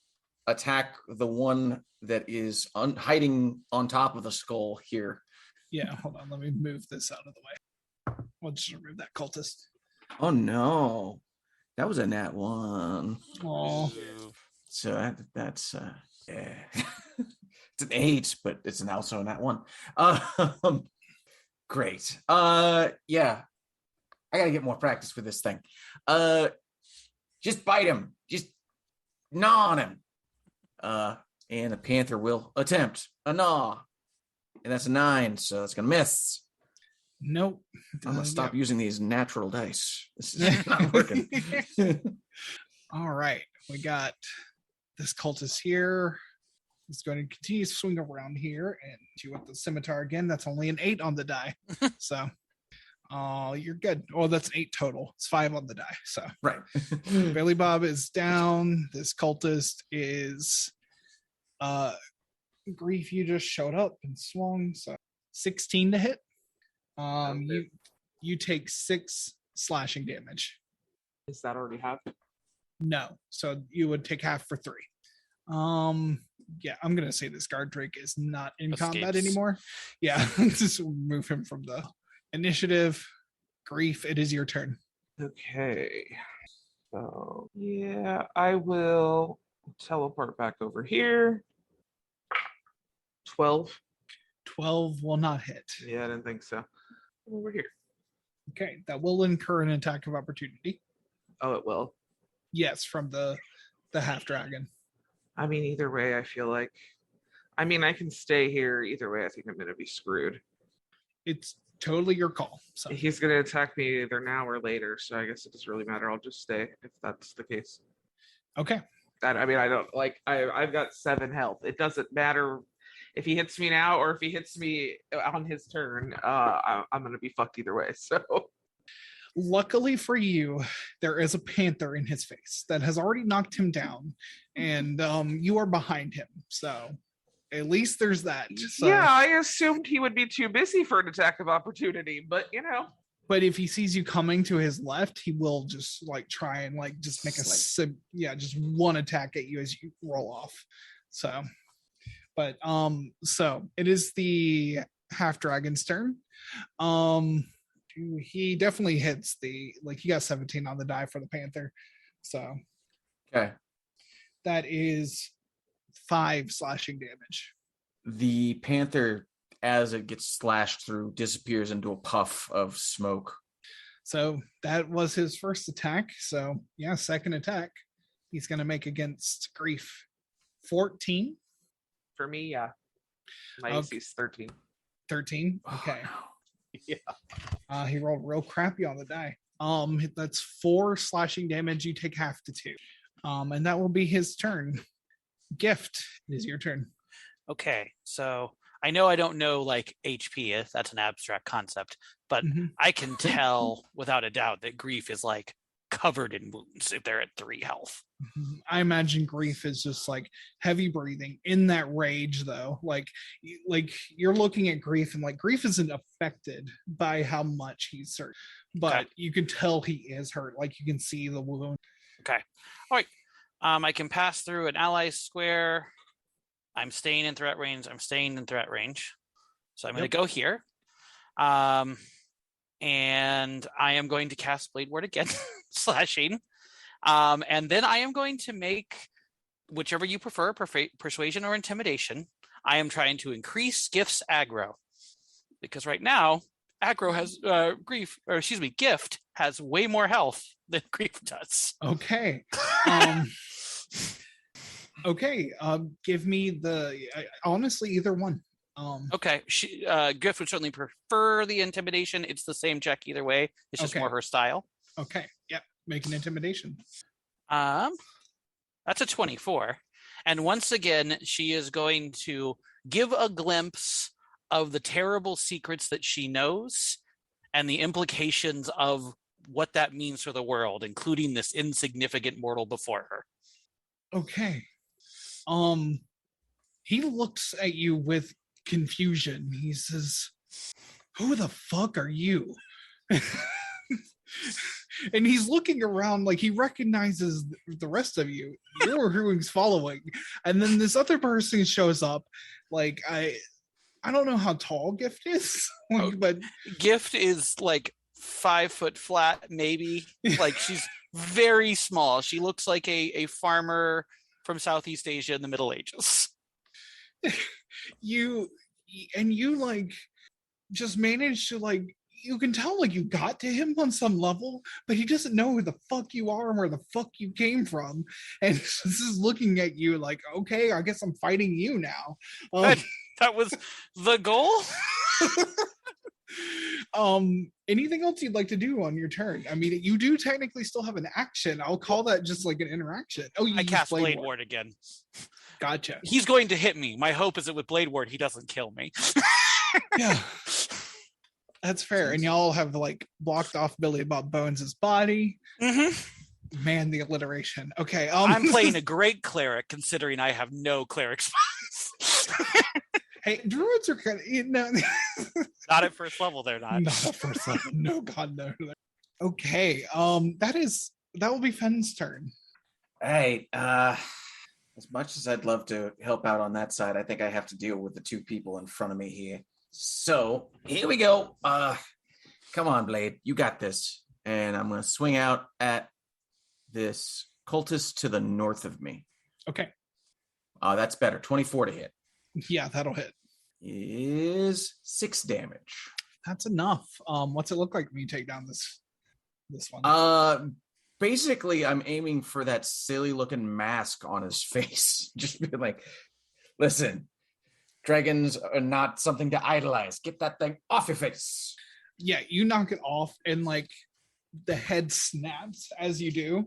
attack the one that is hiding on top of the skull here. Yeah, hold on. Let me move this out of the way. We'll just remove that cultist. Oh no, that was a nat 1. Oh, So that's yeah. It's an 8, but it's also a nat 1. Great. Yeah, I gotta get more practice with this thing. Just bite him. Just gnaw on him. And the panther will attempt a gnaw, and that's a 9, so it's gonna miss. nope. I'm gonna stop using these natural dice. This is not working. All right. We got this cultist here. He's going to continue to swing around here and you with the scimitar again. That's only an 8 on the die. So you're good. Oh, that's an 8 total. It's 5 on the die. So Right. Billy Bob is down. This cultist is Grief, you just showed up and swung. So 16 to hit. You take 6 slashing damage. Is that already happened? No. So you would take half for 3. Yeah, I'm gonna say this guard Drake is not in combat Escapes. anymore. Yeah, just move him from the initiative. Grief, it is your turn. Okay. So, yeah, I will teleport back over here. 12. 12 will not hit. Yeah, I didn't think so. Over here. Okay, that will incur an attack of opportunity. Oh, it will. Yes, from the half dragon. I mean, either way, I feel like. I mean, I can stay here. Either way, I think I'm going to be screwed. It's totally your call. So He's going to attack me either now or later, so I guess it doesn't really matter. I'll just stay if that's the case. okay. I mean, I don't like. I've got 7 health. It doesn't matter if he hits me now or if he hits me on his turn. I'm going to be fucked either way. So. Luckily for you, there is a panther in his face that has already knocked him down, and you are behind him. So at least there's that. So, Yeah, I assumed he would be too busy for an attack of opportunity, but you know. but if he sees you coming to his left, he will just like try and like just make just one attack at you as you roll off. So, but so it is the half dragon's turn. He definitely hits he got 17 on the die for the panther. So Okay. that is 5 slashing damage. The panther, as it gets slashed through, disappears into a puff of smoke. So that was his first attack. So yeah, second attack. He's gonna make against Grief. 14, For me, yeah. My Okay. AC is 13. 13. Okay. Yeah. He rolled real crappy on the die. That's 4 slashing damage. You take half to 2. And that will be his turn. Gift, it is your turn. Okay, so I know I don't know like HP, if that's an abstract concept, but Mhm. I can tell without a doubt that Grief is like covered in wounds if they're at 3 health. I imagine Grief is just like heavy breathing in that rage, though. Like you're looking at Grief, and like Grief isn't affected by how much he's hurt, but Okay. you can tell he is hurt. Like you can see the wound. Okay. All right. I can pass through an ally square. I'm staying in threat range. So I'm going to go here. And I am going to cast Blade Ward again, slashing. And then I am going to make whichever you prefer, persuasion or intimidation. I am trying to increase Gift's aggro. Because right now, aggro has Gift has way more health than Grief does. Okay. Okay. Give me the honestly either one. Okay, Gift would certainly prefer the intimidation. It's the same check either way. It's just Okay. more her style. Okay. Yep. Make an intimidation. That's a 24. And once again, she is going to give a glimpse of the terrible secrets that she knows and the implications of what that means for the world, including this insignificant mortal before her. Okay. He looks at you with confusion. He says, "Who the fuck are you?" And he's looking around like he recognizes the rest of you. You're who he's following. And then this other person shows up. Like I don't know how tall Gift is, but Gift is like 5 foot flat, maybe. Like she's very small. She looks like a farmer from Southeast Asia in the Middle Ages. you like just managed to like, you can tell like you got to him on some level, but he doesn't know who the fuck you are and where the fuck you came from, and this is looking at you like, okay, I guess I'm fighting you now. That was the goal. Anything else you'd like to do on your turn? I mean, you do technically still have an action. I'll call that just like an interaction. Oh, you I use cast Blade Ward again. Gotcha. He's going to hit me. My hope is that with Blade Ward, he doesn't kill me. Yeah. That's fair. And y'all have like blocked off Billy Bob Bones' body. Mm-hmm. Man, the alliteration. Okay. I'm playing a great cleric considering I have no cleric spots. Hey, druids are kind of, Not at first level, they're not. Not at first level. No, God, no. Okay. That will be Fenn's turn. All right. As much as I'd love to help out on that side, I think I have to deal with the 2 people in front of me here. So here we go. Come on, Blade. You got this. And I'm going to swing out at this cultist to the north of me. Okay. That's better. 24 to hit. Yeah, that'll hit. Is 6 damage. That's enough. What's it look like when you take down this one? Basically, I'm aiming for that silly looking mask on his face. Just be like, listen, dragons are not something to idolize. Get that thing off your face. Yeah, you knock it off, and like the head snaps as you do.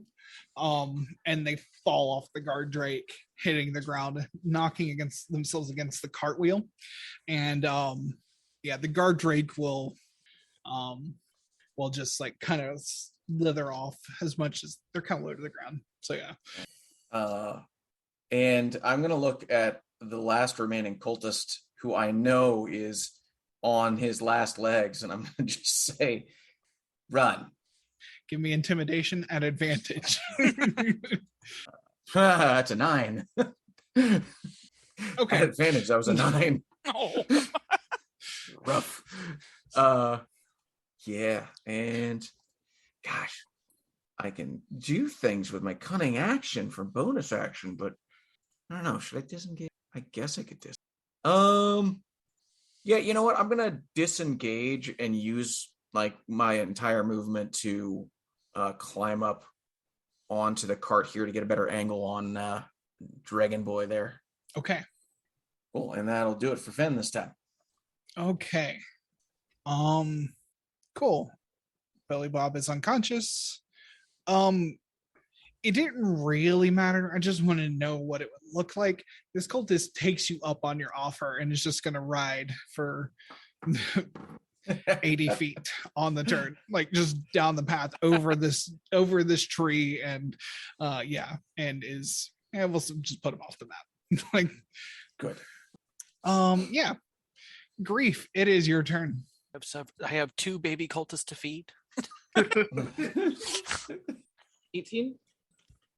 And they fall off the guard drake, hitting the ground, knocking themselves against the cartwheel. And the guard drake will just like kind of slither off as much as they're kind of low to the ground. So yeah. And I'm gonna look at the last remaining cultist who I know is on his last legs, and I'm gonna just say, run. Give me intimidation at advantage. That's a 9. Okay. At advantage, that was a 9. Oh. Rough. Yeah, and gosh, I can do things with my cunning action for bonus action, but I don't know. Should I disengage? I guess I could Yeah, you know what? I'm gonna disengage and use like my entire movement to climb up onto the cart here to get a better angle on Dragon Boy there. Okay. Cool, and that'll do it for Fen this time. Okay. Cool. Billy Bob is unconscious. It didn't really matter. I just wanted to know what it would look like. This cultist takes you up on your offer and is just gonna ride for 80 feet on the turn, like just down the path over this tree, and we'll just put him off the map. Like, good. Yeah. Grief, it is your turn. I have 2 baby cultists to feed. 18,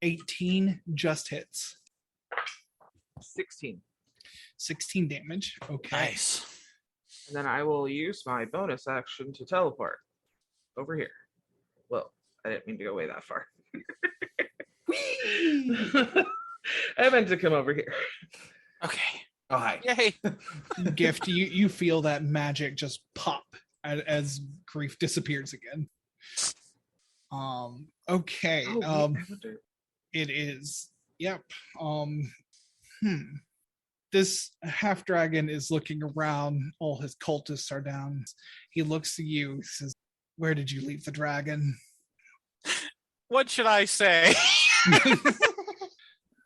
18 just hits. 16. 16 damage. Okay. Nice. And then I will use my bonus action to teleport over here. Well, I didn't mean to go way that far. I meant to come over here. Okay. Oh, hi. Yay. Gift, you feel that magic just pop as Grief disappears again. Okay. Oh, wait, I wonder- It is. Yep. This half dragon is looking around. All his cultists are down. He looks at you. He says, "Where did you leave the dragon?" What should I say?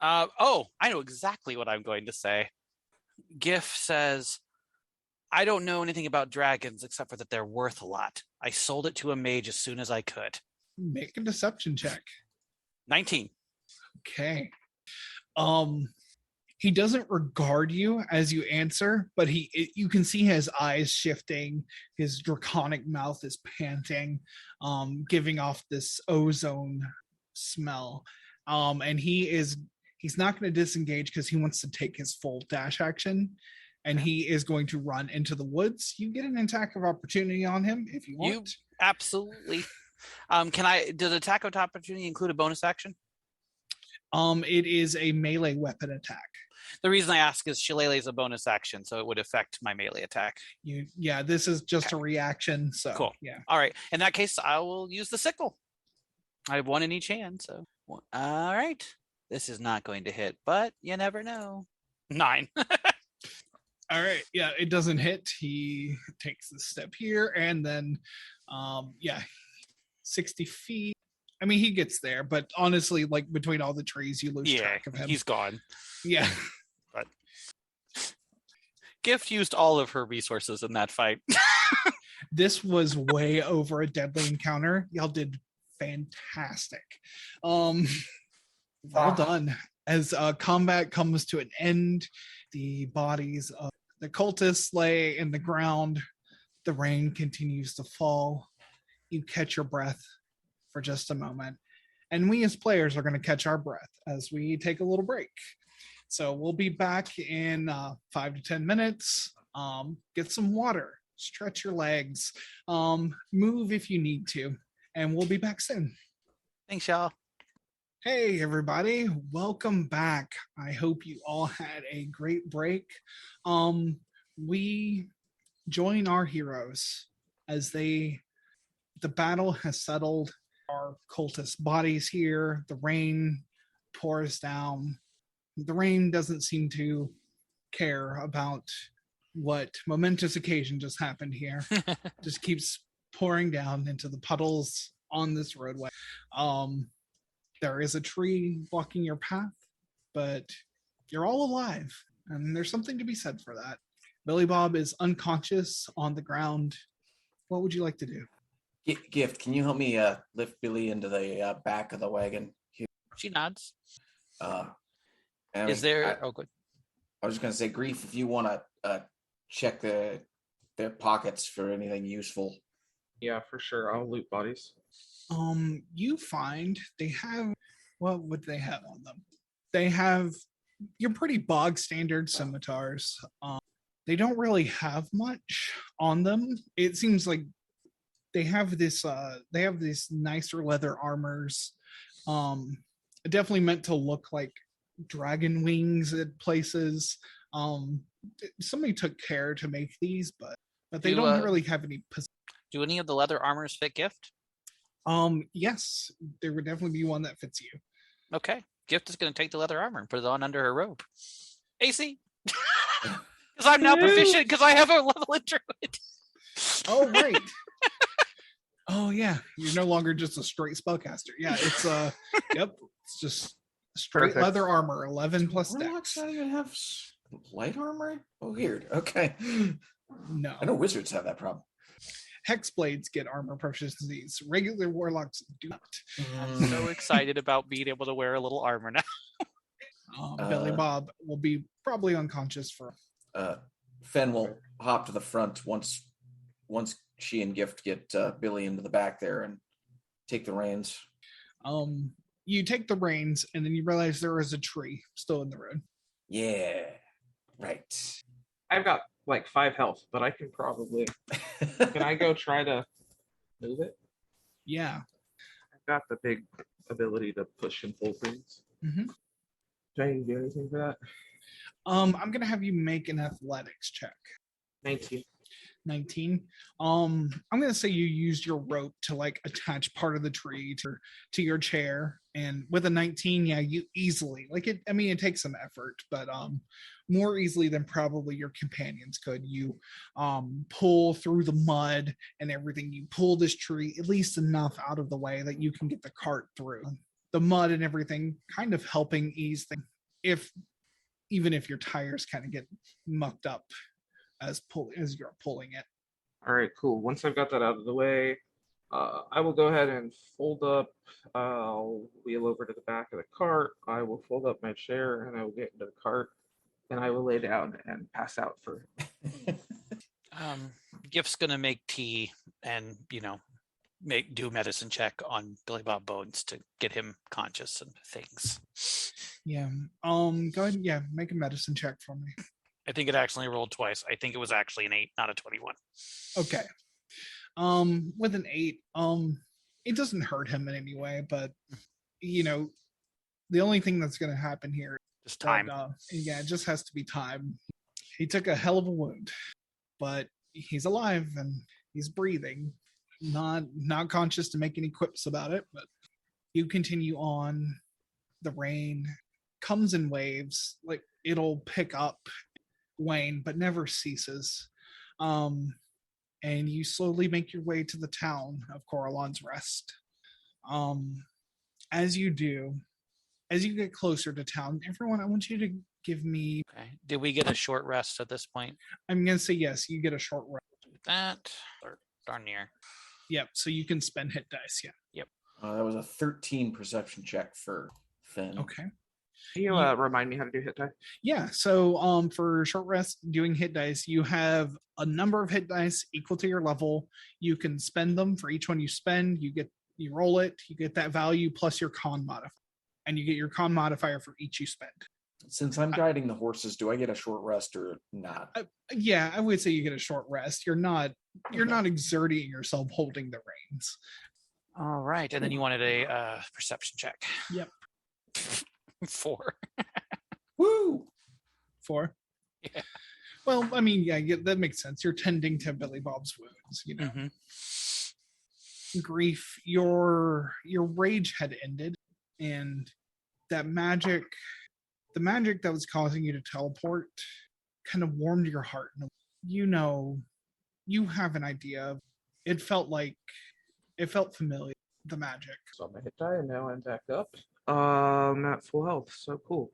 I know exactly what I'm going to say. Gif says, I don't know anything about dragons except for that they're worth a lot. I sold it to a mage as soon as I could. Make a deception check. 19. Okay. He doesn't regard you as you answer, but you can see his eyes shifting. His draconic mouth is panting, giving off this ozone smell. And he's not going to disengage because he wants to take his full dash action, and he is going to run into the woods. You get an attack of opportunity on him if you want. Absolutely. Does attack of opportunity include a bonus action? It is a melee weapon attack. The reason I ask is Shillelagh is a bonus action, so it would affect my melee attack. This is just a reaction. So cool. Yeah. All right. In that case, I will use the sickle. I have 1 in each hand, so all right. This is not going to hit, but you never know. 9. All right. Yeah, it doesn't hit. He takes a step here, and then 60 feet. I mean, he gets there, but honestly, like between all the trees, you lose track of him. He's gone. Yeah. But Gift used all of her resources in that fight. This was way over a deadly encounter. Y'all did fantastic. Well done. As combat comes to an end, the bodies of the cultists lay in the ground. The rain continues to fall. You catch your breath for just a moment. And we as players are going to catch our breath as we take a little break. So we'll be back in 5 to 10 minutes. Get some water, stretch your legs, move if you need to, and we'll be back soon. Thanks, y'all. Hey, everybody. Welcome back. I hope you all had a great break. We join our heroes as the battle has settled. Our cultist bodies here. The rain pours down. The rain doesn't seem to care about what momentous occasion just happened here. Just keeps pouring down into the puddles on this roadway. There is a tree blocking your path, but you're all alive, and there's something to be said for that. Billy Bob is unconscious on the ground. What would you like to do? Gift, can you help me lift Billy into the back of the wagon? She nods. Good. I was just going to say, Grief, if you want to check their pockets for anything useful. Yeah, for sure. I'll loot bodies. You find they have, what would they have on them? They have your pretty bog standard scimitars. They don't really have much on them. It seems like they have these nicer leather armors. Definitely meant to look like dragon wings at places. Somebody took care to make these, but they don't really have any. Do any of the leather armors fit Gift? Yes, there would definitely be one that fits you. Okay. Gift is going to take the leather armor and put it on under her robe. AC. Because I'm now proficient because I have a level in druid. Oh, right. Oh, yeah. You're no longer just a straight spellcaster. Yeah, it's yep. It's just straight Perfect. leather armor, 11 plus Warlocks dex. not even have light armor? Oh, weird. Okay. No. I know wizards have that problem. Hexblades get armor proficiencies. Regular warlocks do not. I'm so excited about being able to wear a little armor now. Billy Bob will be probably unconscious for. Fen will hop to the front once she and Gift get Billy into the back there and take the reins. You take the reins, and then you realize there is a tree still in the road. Yeah, right. I've got like 5 health, but I can probably. Can I go try to move it? Yeah. I've got the big ability to push and pull things. Mm-hmm. Do I need to do anything for that? I'm gonna have you make an athletics check. 19. 19. I'm gonna say you used your rope to like attach part of the tree to your chair, and with a 19, yeah, you easily like it. I mean, it takes some effort, but more easily than probably your companions could. You pull through the mud and everything. You pull this tree at least enough out of the way that you can get the cart through the mud and everything, kind of helping ease things. Even if your tires kind of get mucked up as you're pulling it. All right, cool. Once I've got that out of the way, I will go ahead and fold up. I'll wheel over to the back of the cart. I will fold up my chair and I will get into the cart and I will lay down and pass out for. Gift's going to make tea and, do a medicine check on Billy Bob Bones to get him conscious and things. Yeah. Go ahead. Yeah. Make a medicine check for me. I think it actually rolled twice. I think it was actually an 8, not a 21. Okay. With an 8, it doesn't hurt him in any way, but the only thing that's going to happen here Just time. yeah, it just has to be time. He took a hell of a wound, but he's alive and he's breathing. Not conscious to make any quips about it, but you continue on. The rain comes in waves, like it'll pick up, wane, but never ceases. And you slowly make your way to the town of Coralon's Rest. As you get closer to town, everyone, I want you to give me. Okay. Did we get a short rest at this point? I'm gonna say yes. You get a short rest. That or darn near. Yep. So you can spend hit dice. Yeah. Yep. That was a 13 perception check for Fen. Okay. Can you remind me how to do hit die? Yeah. So for short rest, doing hit dice, you have a number of hit dice equal to your level. You can spend them. For each one you spend, you roll it, you get that value plus your con modifier. And you get your con modifier for each you spend. Since I'm guiding the horses, do I get a short rest or not? Yeah, I would say you get a short rest. You're not exerting yourself holding the reins. All right. And then you wanted a perception check. Yep. 4. Woo! 4. Yeah. Well, I mean, yeah, that makes sense. You're tending to Billy Bob's wounds, Mm-hmm. Grief, your rage had ended, and that magic, the magic that was causing you to teleport, kind of warmed your heart. You have an idea. It felt familiar. The magic. So my hit die, and now I'm back up. I'm at full health, so cool.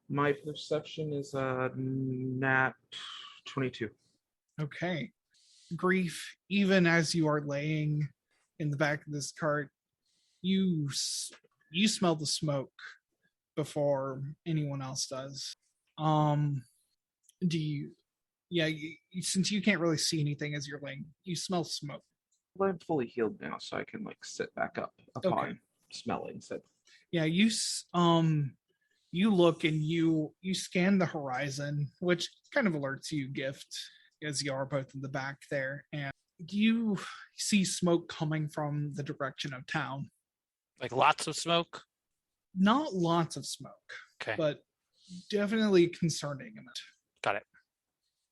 My perception is nat 22. Okay. Grief, even as you are laying in the back of this cart, you smell the smoke before anyone else does. Do you? Yeah, since you can't really see anything as you're laying, you smell smoke. Well, I'm fully healed now, so I can sit back up upon smelling. So Yeah, you look and you scan the horizon, which kind of alerts you, Gift, as you are both in the back there, and you see smoke coming from the direction of town. Like lots of smoke? Not lots of smoke, Okay. but definitely concerning amount. Got it.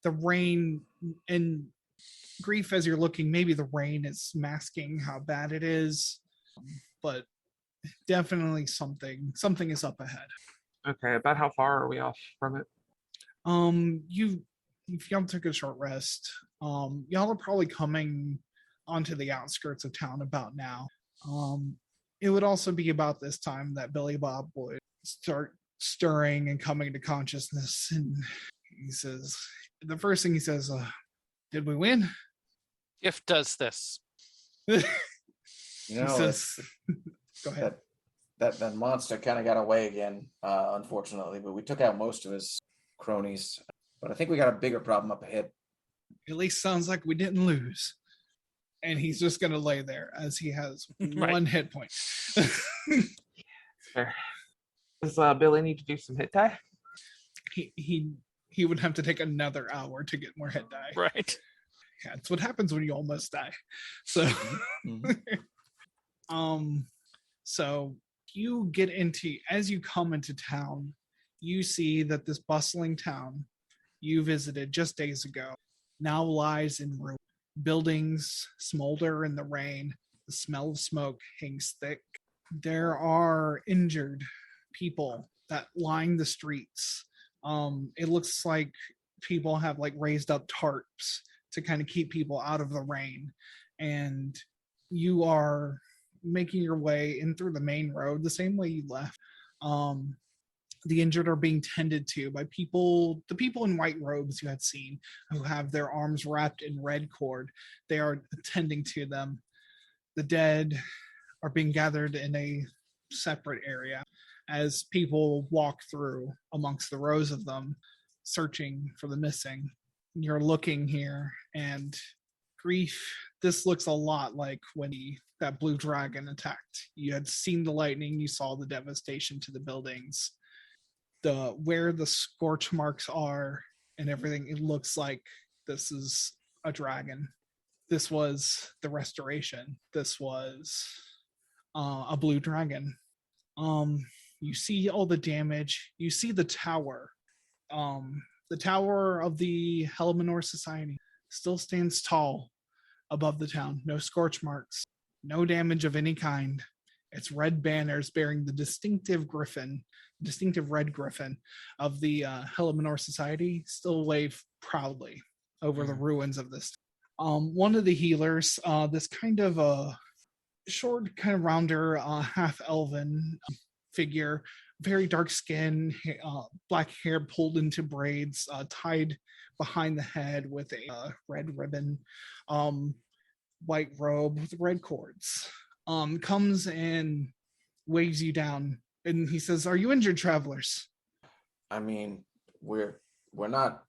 The rain, and Grief, as you're looking, maybe the rain is masking how bad it is, but definitely something is up ahead. Okay, about how far are we off from it? You if y'all took a short rest, y'all are probably coming onto the outskirts of town about now. It would also be about this time that Billy Bob would start stirring and coming to consciousness, and he says, the first thing he says, did we win? Gift does this. You He know, says, go ahead. that monster kind of got away again, unfortunately, but we took out most of his cronies. But I think we got a bigger problem up ahead. At least sounds like we didn't lose. And he's just gonna lay there as he has Right. one hit point. Fair. Does Billy need to do some hit die? he would have to take another hour to get more hit die. Right. Yeah, it's what happens when you almost die. So so you get into, as you come into town, you see that this bustling town you visited just days ago now lies in ruin. Buildings smolder in the rain. The smell of smoke hangs thick. There are injured people that line the streets. It looks like people have like raised up tarps to kind of keep people out of the rain. And you are making your way in through the main road the same way you left. The injured are being tended to by the people in white robes you had seen, who have their arms wrapped in red cord. They are attending to them. The dead are being gathered in a separate area as people walk through amongst the rows of them, searching for the missing. You're looking here, and Grief, this looks a lot like when that blue dragon attacked. You had seen the lightning, you saw the devastation to the buildings. Where the scorch marks are and everything, it looks like this is a dragon. This was the restoration. This was a blue dragon. You see all the damage. You see the tower. The tower of the Helmenor Society still stands tall above the town. No scorch marks, no damage of any kind. Its red banners bearing the distinctive red griffin of the Helmenor Society still wave proudly over the ruins of this. One of the healers, this kind of a short, kind of rounder, half elven figure, very dark skin, black hair pulled into braids, tied behind the head with a red ribbon, white robe with red cords, comes and waves you down, and he says, "Are you injured, travelers?" I mean, we're not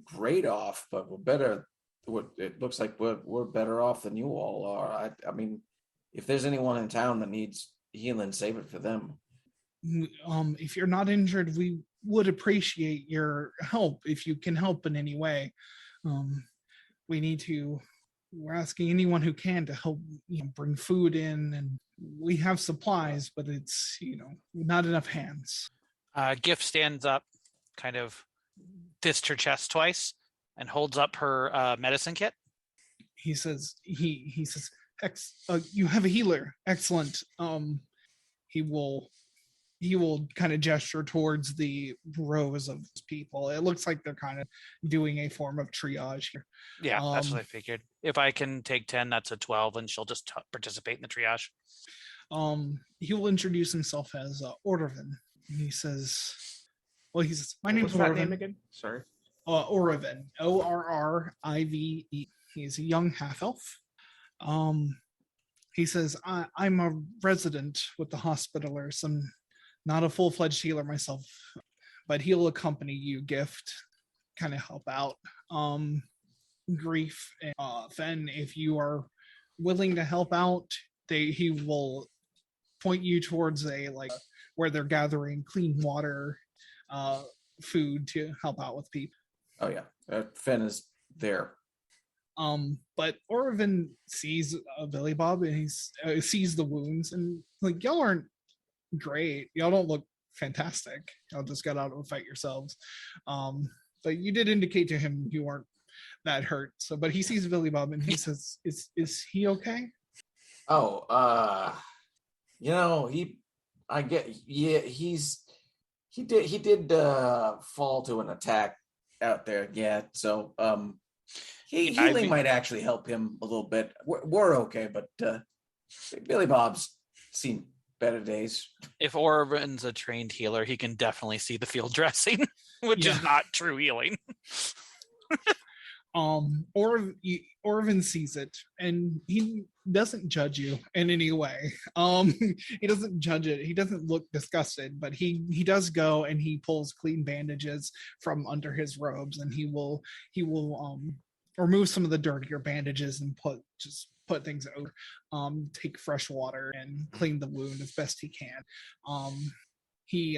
great off, but we're better. It looks like we're better off than you all are. I mean, if there's anyone in town that needs healing, save it for them. If you're not injured, we would appreciate your help if you can help in any way. We're asking anyone who can to help, bring food in, and we have supplies, but it's, not enough hands. Gift stands up, kind of fists her chest twice, and holds up her medicine kit. He says, you have a healer. Excellent. He will kind of gesture towards the rows of people. It looks like they're kind of doing a form of triage here. Yeah, that's what I figured. If I can take 10, that's a 12, and she'll just participate in the triage. He will introduce himself as Orvin. He says, my name's What's that Orvin. name again? Sorry. Orvin, Orrive. He's a young half-elf. He says, I'm a resident with the Hospitalers. I'm not a full-fledged healer myself, but he'll accompany you, Gift, kind of help out. Grief and Fen, if you are willing to help out, he will point you towards where they're gathering clean water, food to help out with people. Oh yeah, Fen is there. But Orvin sees Billy Bob, and he sees the wounds, and y'all aren't great. Y'all don't look fantastic. Y'all just got out and fight yourselves. But you did indicate to him you weren't that hurt. So, but he sees Billy Bob and he says, "Is he okay?" Oh, he did fall to an attack out there. Yeah, so healing might actually help him a little bit. We're okay, but Billy Bob's seen better days. If Orvin's a trained healer, he can definitely see the field dressing, which is not true healing. Orvin sees it and he doesn't judge you in any way. He doesn't judge it. He doesn't look disgusted, but he does go and he pulls clean bandages from under his robes, and he will remove some of the dirtier bandages and put things over, take fresh water and clean the wound as best he can. He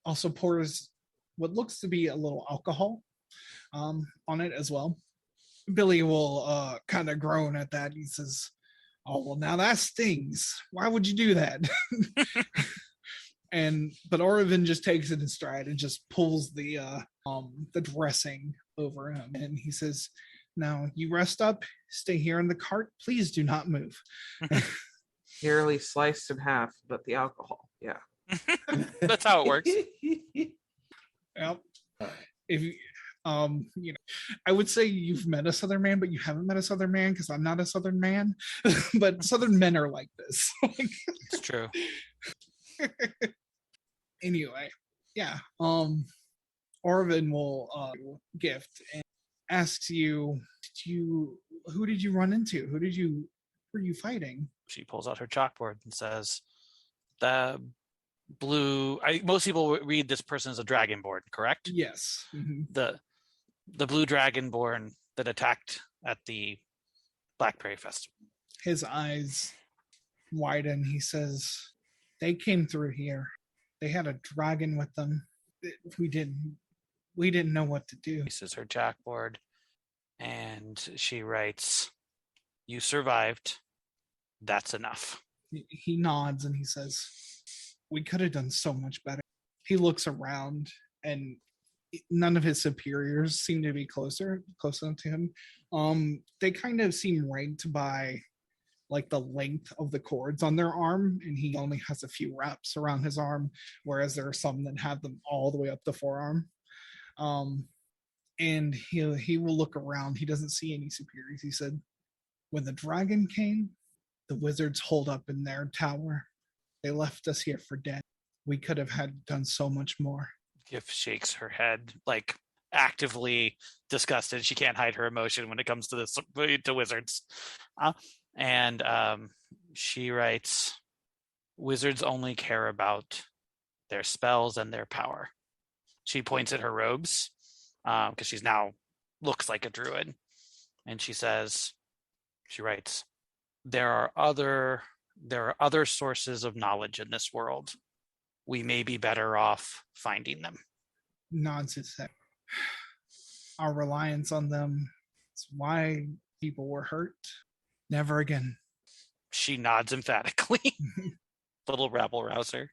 also pours what looks to be a little alcohol on it as well. Billy will kind of groan at that. He says, "Oh, well, now that stings. Why would you do that?" But Orvin just takes it in stride and just pulls the dressing over him, and he says, "Now you rest up, stay here in the cart. Please do not move." Nearly sliced in half, but the alcohol, yeah. That's how it works. Yep. If you, I would say you've met a Southern man, but you haven't met a Southern man because I'm not a Southern man. But Southern men are like this. It's true. Anyway, yeah. Orvin will gift and asks you, who did you run into? Were you fighting? She pulls out her chalkboard and says, "The blue." Most people read this person as a dragonborn, correct? Yes. Mm-hmm. The blue dragonborn that attacked at the Blackberry Festival. His eyes widen. He says, "They came through here. They had a dragon with them. We didn't know what to do." This is her chalkboard, and she writes, "You survived. That's enough." He nods and he says, "We could have done so much better." He looks around and none of his superiors seem to be close enough to him. They kind of seem ranked by like the length of the cords on their arm, and he only has a few wraps around his arm, whereas there are some that have them all the way up the forearm. And he will look around. He doesn't see any superiors. He said, "When the dragon came, the wizards holed up in their tower. They left us here for dead. We could have done so much more." Gif shakes her head, like actively disgusted. She can't hide her emotion when it comes to this to wizards. And she writes, "Wizards only care about their spells and their power." She points at her robes because she's now looks like a druid, and she writes, there are other sources of knowledge in this world. We may be better off finding them. Nods his head. Our reliance on them is why people were hurt. Never again. She nods emphatically. Little rabble rouser.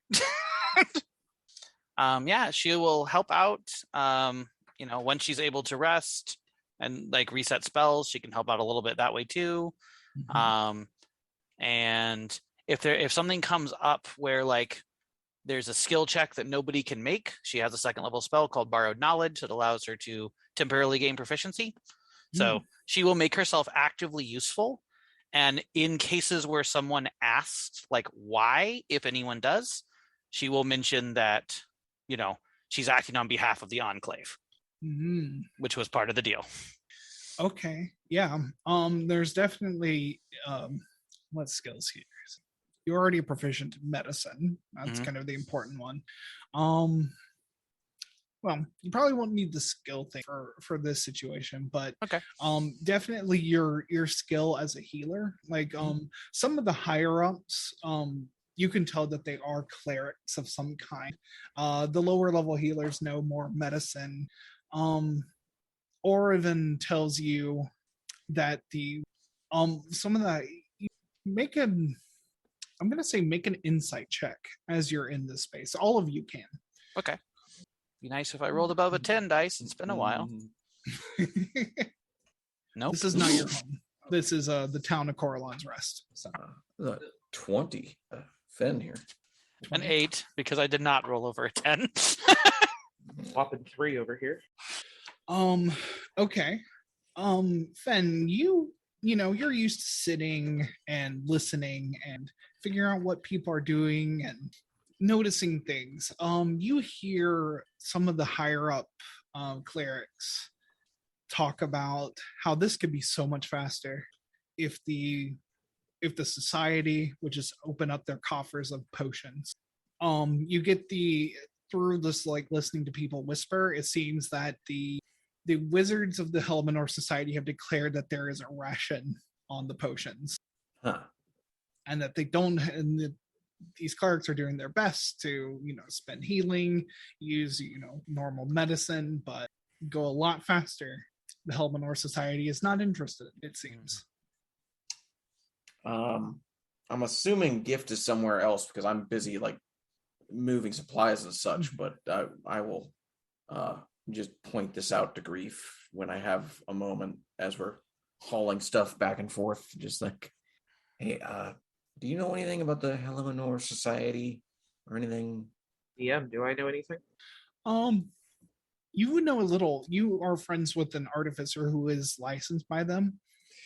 Yeah, she will help out. When she's able to rest and like reset spells, she can help out a little bit that way too. Mm-hmm. And if something comes up where like there's a skill check that nobody can make, she has a second level spell called Borrowed Knowledge that allows her to temporarily gain proficiency. So she will make herself actively useful. And in cases where someone asks like why, if anyone does, she will mention that, she's acting on behalf of the Enclave, which was part of the deal. Okay. Yeah. There's definitely what skills here? You're already proficient in medicine. That's kind of the important one. Well, you probably won't need the skill thing for this situation, but okay. Definitely your skill as a healer. Like some of the higher ups, you can tell that they are clerics of some kind. The lower level healers know more medicine. Or even tells you that the some of the make an insight check as you're in this space. All of you can. Okay. Be nice if I rolled above a 10 dice. It's been a while. Nope. This is not your home. This is the town of Coralon's Rest. So 20 Fen here. An 8 because I did not roll over a 10. Whopping 3 over here. Okay. Fen, you're used to sitting and listening and figuring out what people are doing and noticing things. You hear some of the higher up clerics talk about how this could be so much faster if the society would just open up their coffers of potions. You get through this, like, listening to people whisper, it seems that the wizards of the Helminor Society have declared that there is a ration on the potions. Huh. And that they don't, these clerics are doing their best to, spend healing, use, normal medicine, but go a lot faster. The Helminor Society is not interested, it seems. I'm assuming Gift is somewhere else because I'm busy, like, moving supplies and such, but I will just point this out to Grief when I have a moment as we're hauling stuff back and forth. Just like, hey, do you know anything about the Helminor Society or anything? DM, do I know anything? You would know a little. You are friends with an artificer who is licensed by them.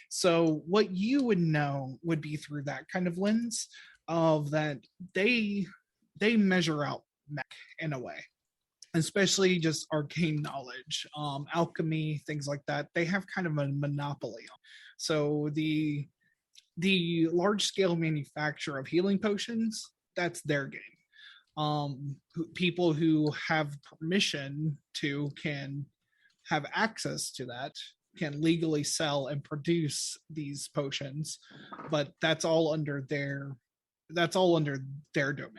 So what you would know would be through that kind of lens of that they measure out magic in a way, especially just arcane knowledge, alchemy, things like that. They have kind of a monopoly on. So the large scale manufacture of healing potions, that's their game. People who have permission to can have access to that can legally sell and produce these potions, but that's all under their domain.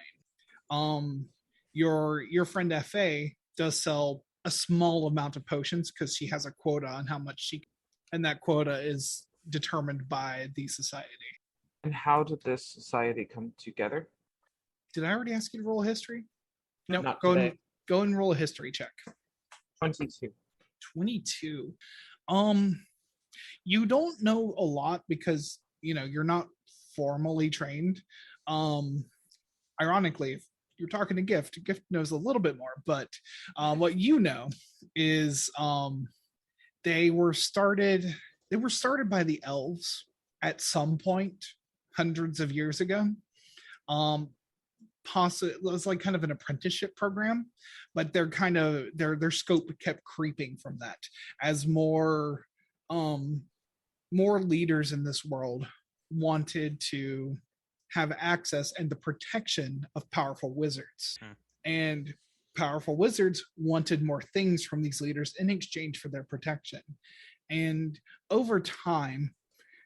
Your friend FA does sell a small amount of potions because she has a quota on how much and that quota is determined by the society. And how did this society come together? Did I already ask you to roll a history? No, Not go today. and roll a history check. 22. 22. You don't know a lot because you're not formally trained. Ironically, if you're talking to Gift knows a little bit more, but what you know is they were started by the elves at some point hundreds of years ago. It was like kind of an apprenticeship program, but they're kind of their scope kept creeping from that as more leaders in this world wanted to have access and the protection of powerful wizards. And powerful wizards wanted more things from these leaders in exchange for their protection. And over time,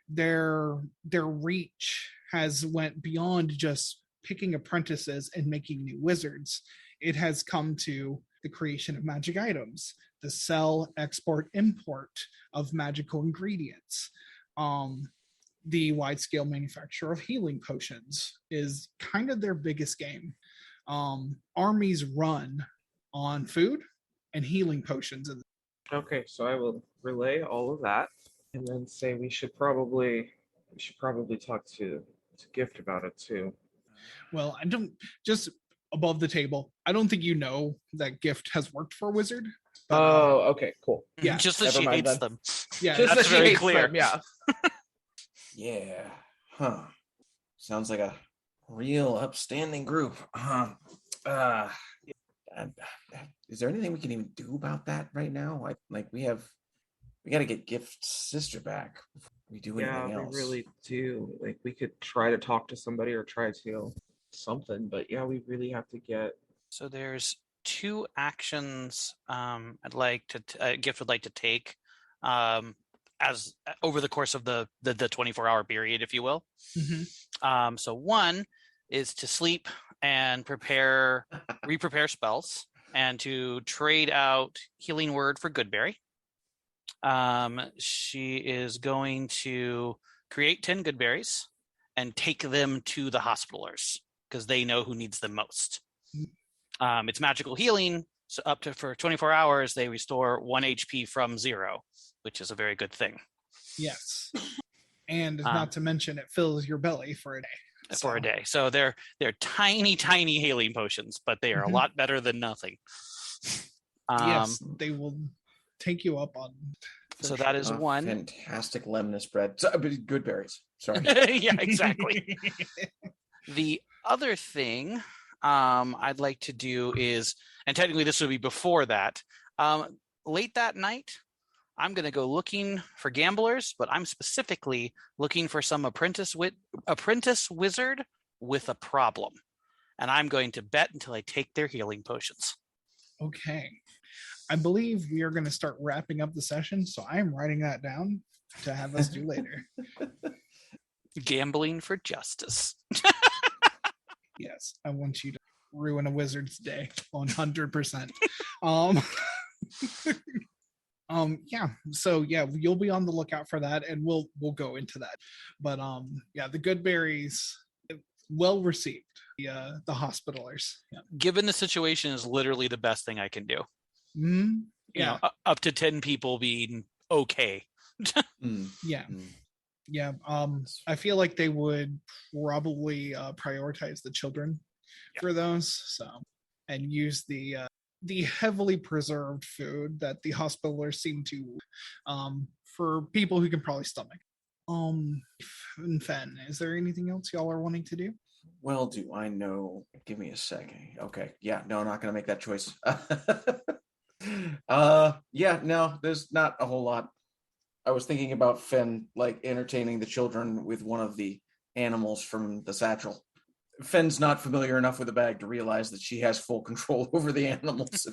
their reach has went beyond just picking apprentices and making new wizards. It has come to the creation of magic items, the sell, export, import of magical ingredients. The wide-scale manufacture of healing potions is kind of their biggest game. Armies run on food and healing potions. Okay, so I will relay all of that and then say we should probably talk to Gift about it too. Well, I don't just above the table. I don't think you know that Gift has worked for a wizard. But, Okay, cool. Yeah, just that never she mind hates then. them. yeah, Just that's that she very hates clear. them, yeah. Yeah. Huh. Sounds like a real upstanding group. Is there anything we can even do about that right now? We got to get Gift's sister back before we do anything else. We really do. Like, we could try to talk to somebody or try to something, but yeah, we really have to get. So there's 2 actions I'd like to Gift would like to take as over the course of the 24-hour period, if you will. Mhm. So one is to sleep and re-prepare spells, and to trade out Healing Word for Goodberry. She is going to create 10 Goodberries and take them to the hospitalers because they know who needs them most. It's magical healing, so for 24 hours they restore 1 HP from 0, which is a very good thing. Yes. And not to mention it fills your belly for a day. For a day. So they're tiny, tiny healing potions, but they are a lot better than nothing. Yes, they will take you up on. So that is one. Fantastic lemon bread. Good berries. Sorry. Yeah, exactly. The other thing I'd like to do is, and technically this would be before that, late that night, I'm going to go looking for gamblers, but I'm specifically looking for some apprentice wizard with a problem. And I'm going to bet until I take their healing potions. Okay. I believe we are going to start wrapping up the session, so I'm writing that down to have us do later. Gambling for justice. Yes, I want you to ruin a wizard's day 100%. Yeah, so yeah, you'll be on the lookout for that, and we'll go into that. But yeah, the good berries, well received. The hospitalers. Yeah. Given the situation is literally the best thing I can do. Mm-hmm. You know, up to 10 people being okay. Yeah. Yeah. I feel like they would probably prioritize the children for those. So, and use the heavily preserved food that the hospitalers seem to for people who can probably stomach. And Fen, is there anything else y'all are wanting to do? Well, do I know? Give me a second. Okay. Yeah, no, I'm not gonna make that choice. Yeah, no, there's not a whole lot. I was thinking about Fen like entertaining the children with one of the animals from the satchel. Fen's not familiar enough with the bag to realize that she has full control over the animals.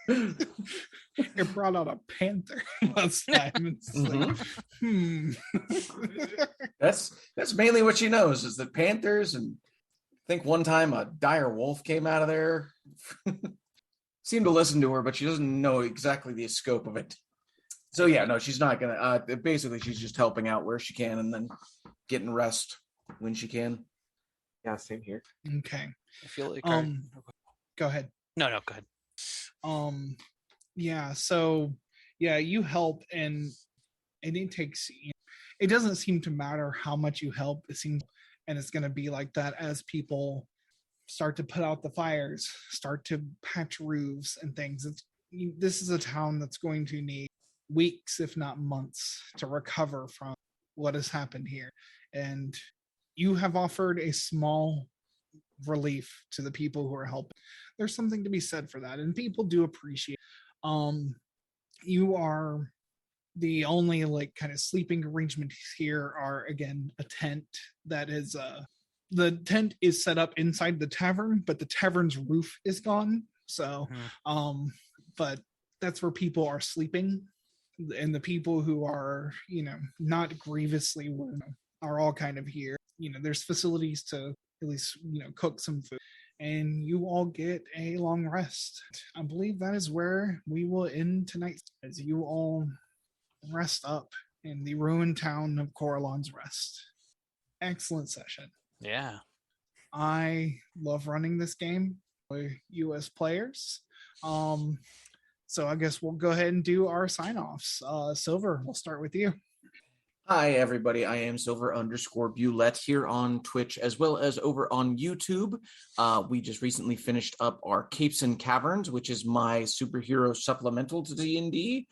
It brought out a panther last time. That's mainly what she knows is that panthers, and I think one time a dire wolf came out of there. Seemed to listen to her, but she doesn't know exactly the scope of it. So yeah, no, she's not gonna. Basically, she's just helping out where she can, and then getting rest when she can. Yeah, same here. Okay. I feel like go ahead. No, go ahead. Yeah, so yeah, you help, and it takes, it doesn't seem to matter how much you help. It seems, and it's going to be like that as people start to put out the fires, start to patch roofs and things. This is a town that's going to need weeks, if not months, to recover from what has happened here. And you have offered a small relief to the people who are helping. There's something to be said for that, and people do appreciate. You are the only like kind of sleeping arrangements here are again a tent that is the tent is set up inside the tavern, but the tavern's roof is gone. So but that's where people are sleeping, and the people who are not grievously wounded are all kind of here. There's facilities to at least cook some food, and you all get a long rest. I believe that is where we will end tonight, as you all rest up in the ruined town of Coralon's Rest. Excellent session. Yeah. I love running this game for you as players. So I guess we'll go ahead and do our sign-offs. Silver, we'll start with you. Hi, everybody. I am Silver_Bulette here on Twitch as well as over on YouTube. We just recently finished up our Capes and Caverns, which is my superhero supplemental to D&D.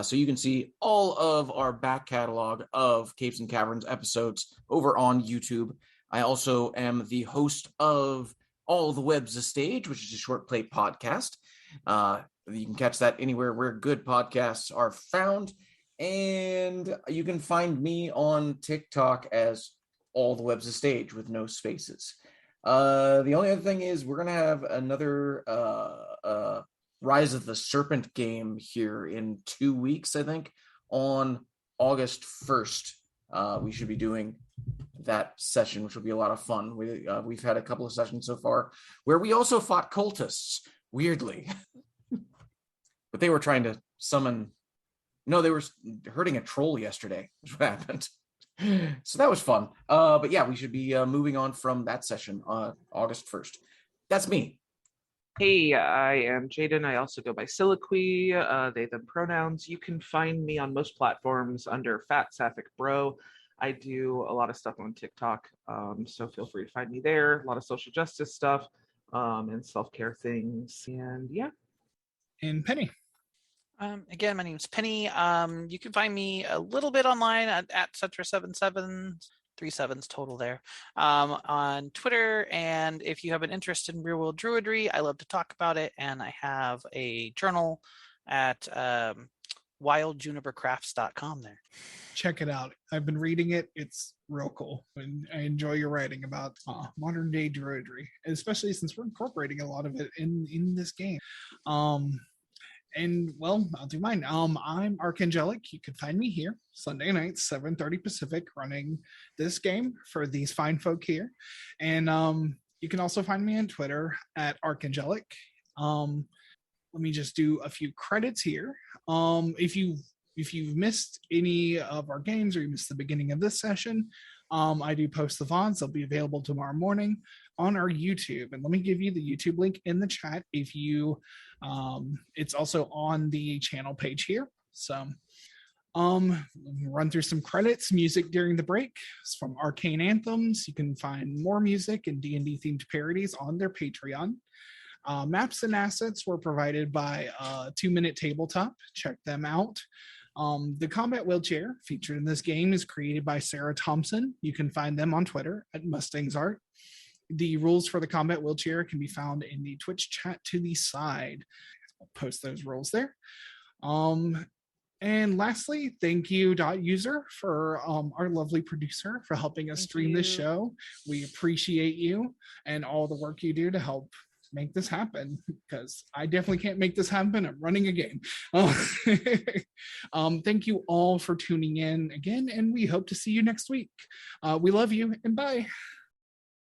So you can see all of our back catalog of Capes and Caverns episodes over on YouTube. I also am the host of All the Web's a Stage, which is a short play podcast. You can catch that anywhere where good podcasts are found. And you can find me on TikTok as All the Web's a Stage with no spaces. The only other thing is we're going to have another Rise of the Serpent game here in 2 weeks, I think, on August 1st. We should be doing that session, which will be a lot of fun. We've had a couple of sessions so far where we also fought cultists, weirdly. But they were trying to summon... No, they were hurting a troll yesterday, is what happened. So that was fun. But yeah, we should be moving on from that session on August 1st. That's me. Hey, I am Jaden. I also go by Siliqui, they, them pronouns. You can find me on most platforms under Fat Sapphic Bro. I do a lot of stuff on TikTok, so feel free to find me there. A lot of social justice stuff and self-care things. And yeah. And Penny. Again, my name is Penny. You can find me a little bit online at Cetra77, 3 sevens total there, on Twitter. And if you have an interest in real world druidry, I love to talk about it. And I have a journal at wildsjunipercrafts.com there. Check it out. I've been reading it. It's real cool. And I enjoy your writing about modern day druidry, especially since we're incorporating a lot of it in this game. And well, I'll do mine. I'm Archangelic. You can find me here Sunday nights, 7:30 Pacific, running this game for these fine folk here. And you can also find me on Twitter at Archangelic. Let me just do a few credits here. If you've missed any of our games or you missed the beginning of this session, I do post the VODs. They'll be available tomorrow morning on our YouTube. And let me give you the YouTube link in the chat if you, it's also on the channel page here. So let me run through some credits. Music during the break is from Arcane Anthems. You can find more music and D&D themed parodies on their Patreon. Maps and assets were provided by 2 Minute Tabletop. Check them out. The combat wheelchair featured in this game is created by Sarah Thompson. You can find them on Twitter at Mustangs Art. The rules for the combat wheelchair can be found in the Twitch chat to the side. I'll post those rules there. And lastly, thank you, .user, for our lovely producer for helping us stream this show. We appreciate you and all the work you do to help make this happen, because I definitely can't make this happen. I'm running a game. Thank you all for tuning in again, and we hope to see you next week. We love you, and bye.